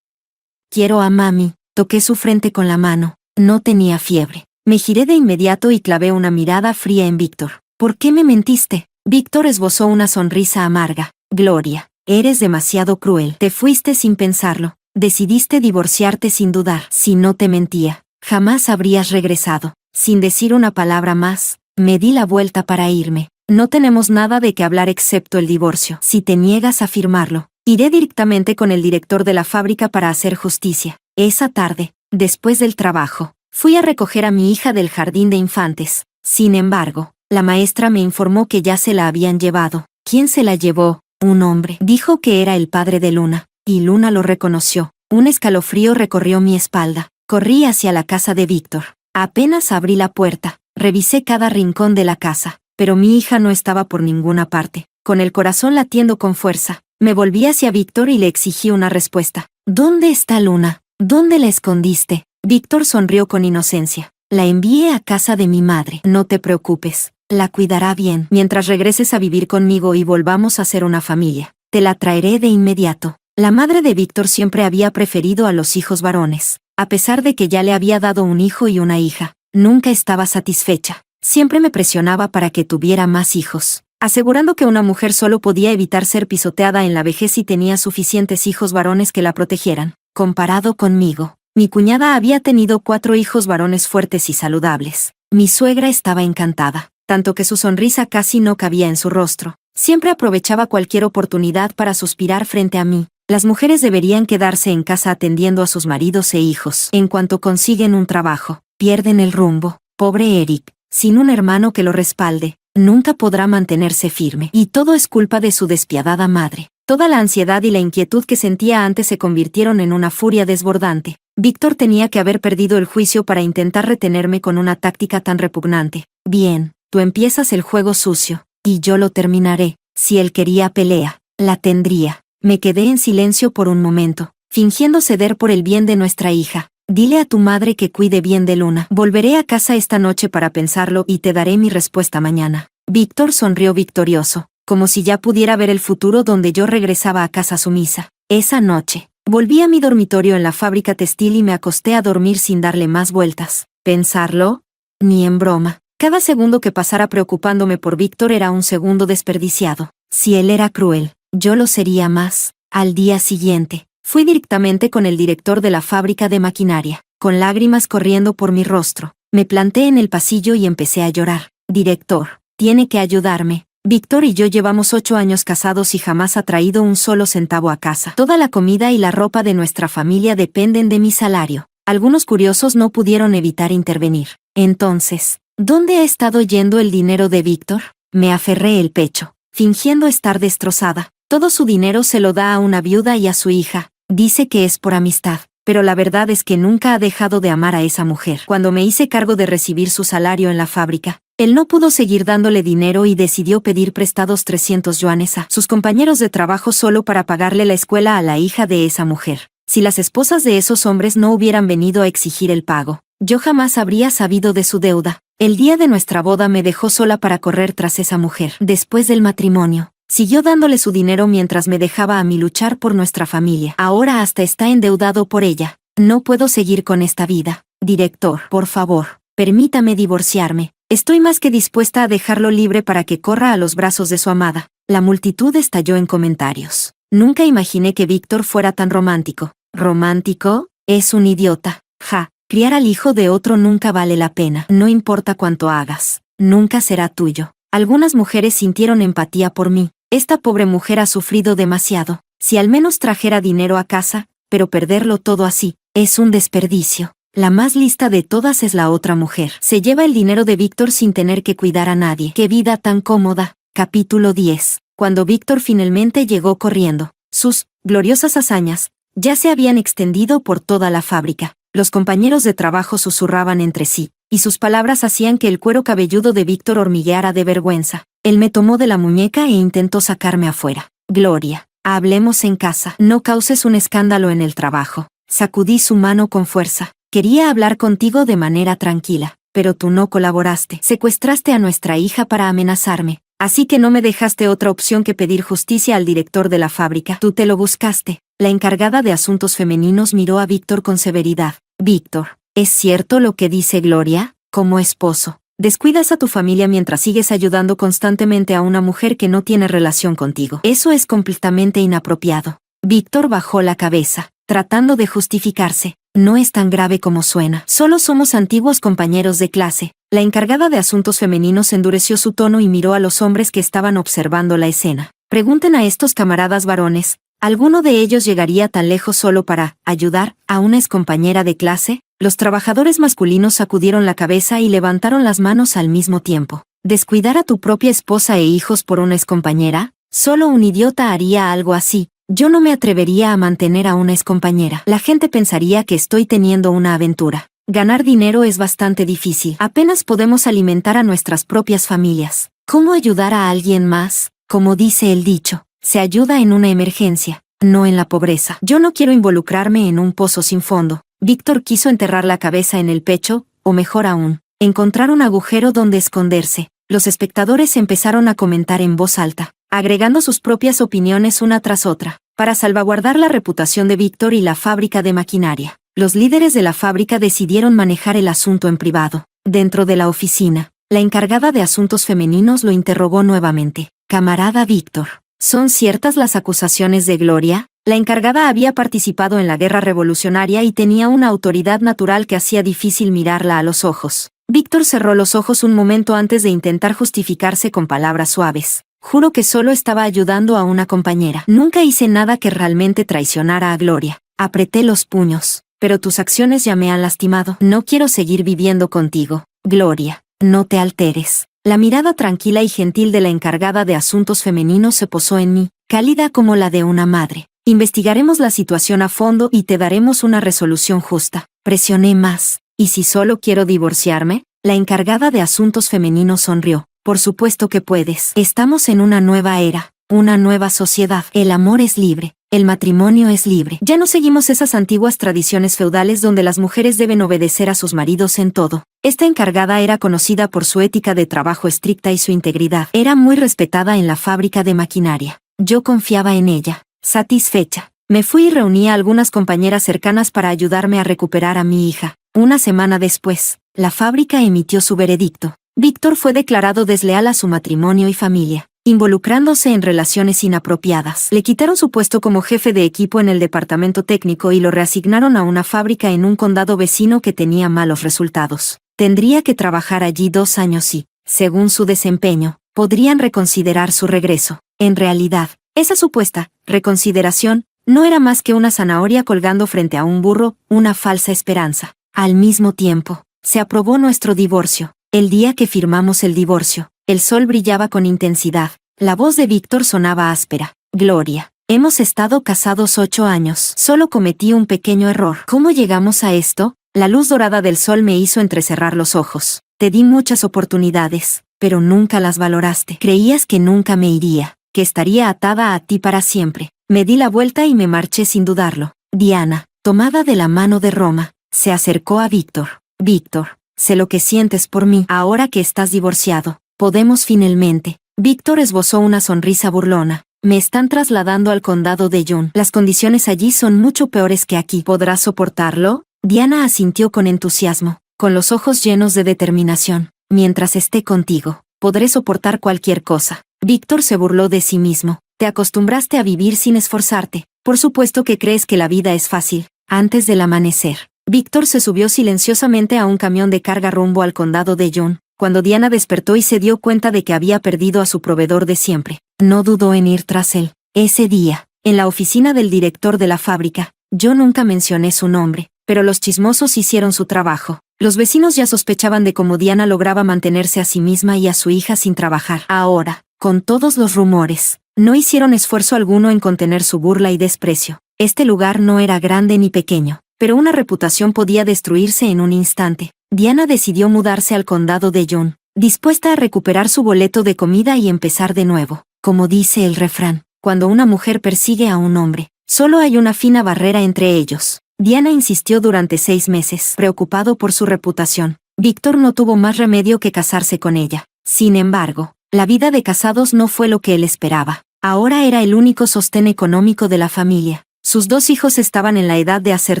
Quiero a mami. Toqué su frente con la mano. No tenía fiebre. Me giré de inmediato y clavé una mirada fría en Víctor. ¿Por qué me mentiste? Víctor esbozó una sonrisa amarga. Gloria, eres demasiado cruel. Te fuiste sin pensarlo. Decidiste divorciarte sin dudar. Si no te mentía, jamás habrías regresado. Sin decir una palabra más, me di la vuelta para irme. No tenemos nada de qué hablar excepto el divorcio. Si te niegas a firmarlo, iré directamente con el director de la fábrica para hacer justicia. Esa tarde, después del trabajo, fui a recoger a mi hija del jardín de infantes. Sin embargo, la maestra me informó que ya se la habían llevado. ¿Quién se la llevó? Un hombre. Dijo que era el padre de Luna, y Luna lo reconoció. Un escalofrío recorrió mi espalda. Corrí hacia la casa de Víctor. Apenas abrí la puerta, revisé cada rincón de la casa, pero mi hija no estaba por ninguna parte. Con el corazón latiendo con fuerza, me volví hacia Víctor y le exigí una respuesta. ¿Dónde está Luna? ¿Dónde la escondiste? Víctor sonrió con inocencia. La envié a casa de mi madre. No te preocupes, la cuidará bien. Mientras regreses a vivir conmigo y volvamos a ser una familia, te la traeré de inmediato. La madre de Víctor siempre había preferido a los hijos varones. A pesar de que ya le había dado un hijo y una hija, nunca estaba satisfecha. Siempre me presionaba para que tuviera más hijos, asegurando que una mujer solo podía evitar ser pisoteada en la vejez si tenía suficientes hijos varones que la protegieran. Comparado conmigo, mi cuñada había tenido 4 hijos varones fuertes y saludables. Mi suegra estaba encantada, tanto que su sonrisa casi no cabía en su rostro. Siempre aprovechaba cualquier oportunidad para suspirar frente a mí. Las mujeres deberían quedarse en casa atendiendo a sus maridos e hijos. En cuanto consiguen un trabajo, pierden el rumbo. Pobre Eric, sin un hermano que lo respalde, nunca podrá mantenerse firme. Y todo es culpa de su despiadada madre. Toda la ansiedad y la inquietud que sentía antes se convirtieron en una furia desbordante. Víctor tenía que haber perdido el juicio para intentar retenerme con una táctica tan repugnante. Bien, tú empiezas el juego sucio, y yo lo terminaré. Si él quería pelea, la tendría. Me quedé en silencio por un momento, fingiendo ceder por el bien de nuestra hija. Dile a tu madre que cuide bien de Luna. Volveré a casa esta noche para pensarlo y te daré mi respuesta mañana. Víctor sonrió victorioso, como si ya pudiera ver el futuro donde yo regresaba a casa sumisa. Esa noche, volví a mi dormitorio en la fábrica textil y me acosté a dormir sin darle más vueltas. ¿Pensarlo? Ni en broma. Cada segundo que pasara preocupándome por Víctor era un segundo desperdiciado. Si él era cruel, yo lo sería más. Al día siguiente, fui directamente con el director de la fábrica de maquinaria. Con lágrimas corriendo por mi rostro, me planté en el pasillo y empecé a llorar. Director, tiene que ayudarme. Víctor y yo llevamos 8 años casados y jamás ha traído un solo centavo a casa. Toda la comida y la ropa de nuestra familia dependen de mi salario. Algunos curiosos no pudieron evitar intervenir. Entonces, ¿dónde ha estado yendo el dinero de Víctor? Me aferré el pecho, fingiendo estar destrozada. Todo su dinero se lo da a una viuda y a su hija. Dice que es por amistad, pero la verdad es que nunca ha dejado de amar a esa mujer. Cuando me hice cargo de recibir su salario en la fábrica, él no pudo seguir dándole dinero y decidió pedir prestados 300 yuanes a sus compañeros de trabajo solo para pagarle la escuela a la hija de esa mujer. Si las esposas de esos hombres no hubieran venido a exigir el pago, yo jamás habría sabido de su deuda. El día de nuestra boda me dejó sola para correr tras esa mujer. Después del matrimonio, siguió dándole su dinero mientras me dejaba a mí luchar por nuestra familia. Ahora hasta está endeudado por ella. No puedo seguir con esta vida. Director, por favor, permítame divorciarme. Estoy más que dispuesta a dejarlo libre para que corra a los brazos de su amada. La multitud estalló en comentarios. Nunca imaginé que Víctor fuera tan romántico. ¿Romántico? Es un idiota. Ja, criar al hijo de otro nunca vale la pena. No importa cuánto hagas, nunca será tuyo. Algunas mujeres sintieron empatía por mí. Esta pobre mujer ha sufrido demasiado. Si al menos trajera dinero a casa, pero perderlo todo así, es un desperdicio. La más lista de todas es la otra mujer. Se lleva el dinero de Víctor sin tener que cuidar a nadie. ¡Qué vida tan cómoda! Capítulo 10. Cuando Víctor finalmente llegó corriendo, sus gloriosas hazañas ya se habían extendido por toda la fábrica. Los compañeros de trabajo susurraban entre sí, y sus palabras hacían que el cuero cabelludo de Víctor hormigueara de vergüenza. Él me tomó de la muñeca e intentó sacarme afuera. Gloria, hablemos en casa. No causes un escándalo en el trabajo. Sacudí su mano con fuerza. Quería hablar contigo de manera tranquila, pero tú no colaboraste. Secuestraste a nuestra hija para amenazarme. Así que no me dejaste otra opción que pedir justicia al director de la fábrica. Tú te lo buscaste. La encargada de asuntos femeninos miró a Víctor con severidad. Víctor, ¿es cierto lo que dice Gloria? Como esposo, descuidas a tu familia mientras sigues ayudando constantemente a una mujer que no tiene relación contigo. Eso es completamente inapropiado. Víctor bajó la cabeza, tratando de justificarse. No es tan grave como suena. Solo somos antiguos compañeros de clase. La encargada de asuntos femeninos endureció su tono y miró a los hombres que estaban observando la escena. Pregunten a estos camaradas varones, ¿alguno de ellos llegaría tan lejos solo para ayudar a una excompañera de clase? Los trabajadores masculinos sacudieron la cabeza y levantaron las manos al mismo tiempo. ¿Descuidar a tu propia esposa e hijos por una excompañera? Solo un idiota haría algo así. Yo no me atrevería a mantener a una excompañera. La gente pensaría que estoy teniendo una aventura. Ganar dinero es bastante difícil. Apenas podemos alimentar a nuestras propias familias. ¿Cómo ayudar a alguien más? Como dice el dicho, se ayuda en una emergencia, no en la pobreza. Yo no quiero involucrarme en un pozo sin fondo. Víctor quiso enterrar la cabeza en el pecho, o mejor aún, encontrar un agujero donde esconderse. Los espectadores empezaron a comentar en voz alta, agregando sus propias opiniones una tras otra, para salvaguardar la reputación de Víctor y la fábrica de maquinaria. Los líderes de la fábrica decidieron manejar el asunto en privado. Dentro de la oficina, la encargada de asuntos femeninos lo interrogó nuevamente. Camarada Víctor, ¿son ciertas las acusaciones de Gloria? La encargada había participado en la guerra revolucionaria y tenía una autoridad natural que hacía difícil mirarla a los ojos. Víctor cerró los ojos un momento antes de intentar justificarse con palabras suaves. Juro que solo estaba ayudando a una compañera. Nunca hice nada que realmente traicionara a Gloria. Apreté los puños. Pero tus acciones ya me han lastimado. No quiero seguir viviendo contigo. Gloria, no te alteres. La mirada tranquila y gentil de la encargada de asuntos femeninos se posó en mí, cálida como la de una madre. Investigaremos la situación a fondo y te daremos una resolución justa. Presioné más. ¿Y si solo quiero divorciarme? La encargada de asuntos femeninos sonrió. Por supuesto que puedes. Estamos en una nueva era, una nueva sociedad. El amor es libre. El matrimonio es libre. Ya no seguimos esas antiguas tradiciones feudales donde las mujeres deben obedecer a sus maridos en todo. Esta encargada era conocida por su ética de trabajo estricta y su integridad. Era muy respetada en la fábrica de maquinaria. Yo confiaba en ella. Satisfecha, me fui y reuní a algunas compañeras cercanas para ayudarme a recuperar a mi hija. Una semana después, la fábrica emitió su veredicto. Víctor fue declarado desleal a su matrimonio y familia, involucrándose en relaciones inapropiadas. Le quitaron su puesto como jefe de equipo en el departamento técnico y lo reasignaron a una fábrica en un condado vecino que tenía malos resultados. Tendría que trabajar allí 2 años y, según su desempeño, podrían reconsiderar su regreso. En realidad, esa supuesta reconsideración no era más que una zanahoria colgando frente a un burro, una falsa esperanza. Al mismo tiempo, se aprobó nuestro divorcio. El día que firmamos el divorcio, el sol brillaba con intensidad. La voz de Víctor sonaba áspera. Gloria, hemos estado casados 8 años. Solo cometí un pequeño error. ¿Cómo llegamos a esto? La luz dorada del sol me hizo entrecerrar los ojos. Te di muchas oportunidades, pero nunca las valoraste. Creías que nunca me iría, que estaría atada a ti para siempre. Me di la vuelta y me marché sin dudarlo. Diana, tomada de la mano de Roma, se acercó a Víctor. Víctor, sé lo que sientes por mí. Ahora que estás divorciado, podemos finalmente. Víctor esbozó una sonrisa burlona. Me están trasladando al condado de Yun. Las condiciones allí son mucho peores que aquí. ¿Podrás soportarlo? Diana asintió con entusiasmo, con los ojos llenos de determinación. Mientras esté contigo, podré soportar cualquier cosa. Víctor se burló de sí mismo. Te acostumbraste a vivir sin esforzarte. Por supuesto que crees que la vida es fácil. Antes del amanecer, Víctor se subió silenciosamente a un camión de carga rumbo al condado de Yun. Cuando Diana despertó y se dio cuenta de que había perdido a su proveedor de siempre, no dudó en ir tras él. Ese día, en la oficina del director de la fábrica, yo nunca mencioné su nombre, pero los chismosos hicieron su trabajo. Los vecinos ya sospechaban de cómo Diana lograba mantenerse a sí misma y a su hija sin trabajar. Ahora, con todos los rumores, no hicieron esfuerzo alguno en contener su burla y desprecio. Este lugar no era grande ni pequeño, pero una reputación podía destruirse en un instante. Diana decidió mudarse al condado de Yun, dispuesta a recuperar su boleto de comida y empezar de nuevo. Como dice el refrán, cuando una mujer persigue a un hombre, solo hay una fina barrera entre ellos. Diana insistió durante 6 meses, preocupado por su reputación. Víctor no tuvo más remedio que casarse con ella. Sin embargo, la vida de casados no fue lo que él esperaba. Ahora era el único sostén económico de la familia. Sus 2 hijos estaban en la edad de hacer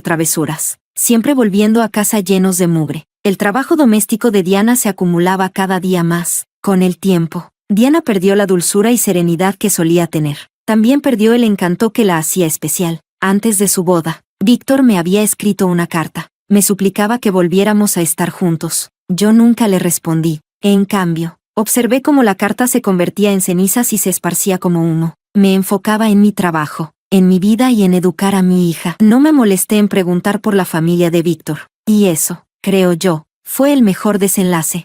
travesuras, siempre volviendo a casa llenos de mugre. El trabajo doméstico de Diana se acumulaba cada día más. Con el tiempo, Diana perdió la dulzura y serenidad que solía tener. También perdió el encanto que la hacía especial. Antes de su boda, Víctor me había escrito una carta. Me suplicaba que volviéramos a estar juntos. Yo nunca le respondí. En cambio, observé cómo la carta se convertía en cenizas y se esparcía como humo. Me enfocaba en mi trabajo, en mi vida y en educar a mi hija. No me molesté en preguntar por la familia de Víctor. Y eso, creo yo, fue el mejor desenlace.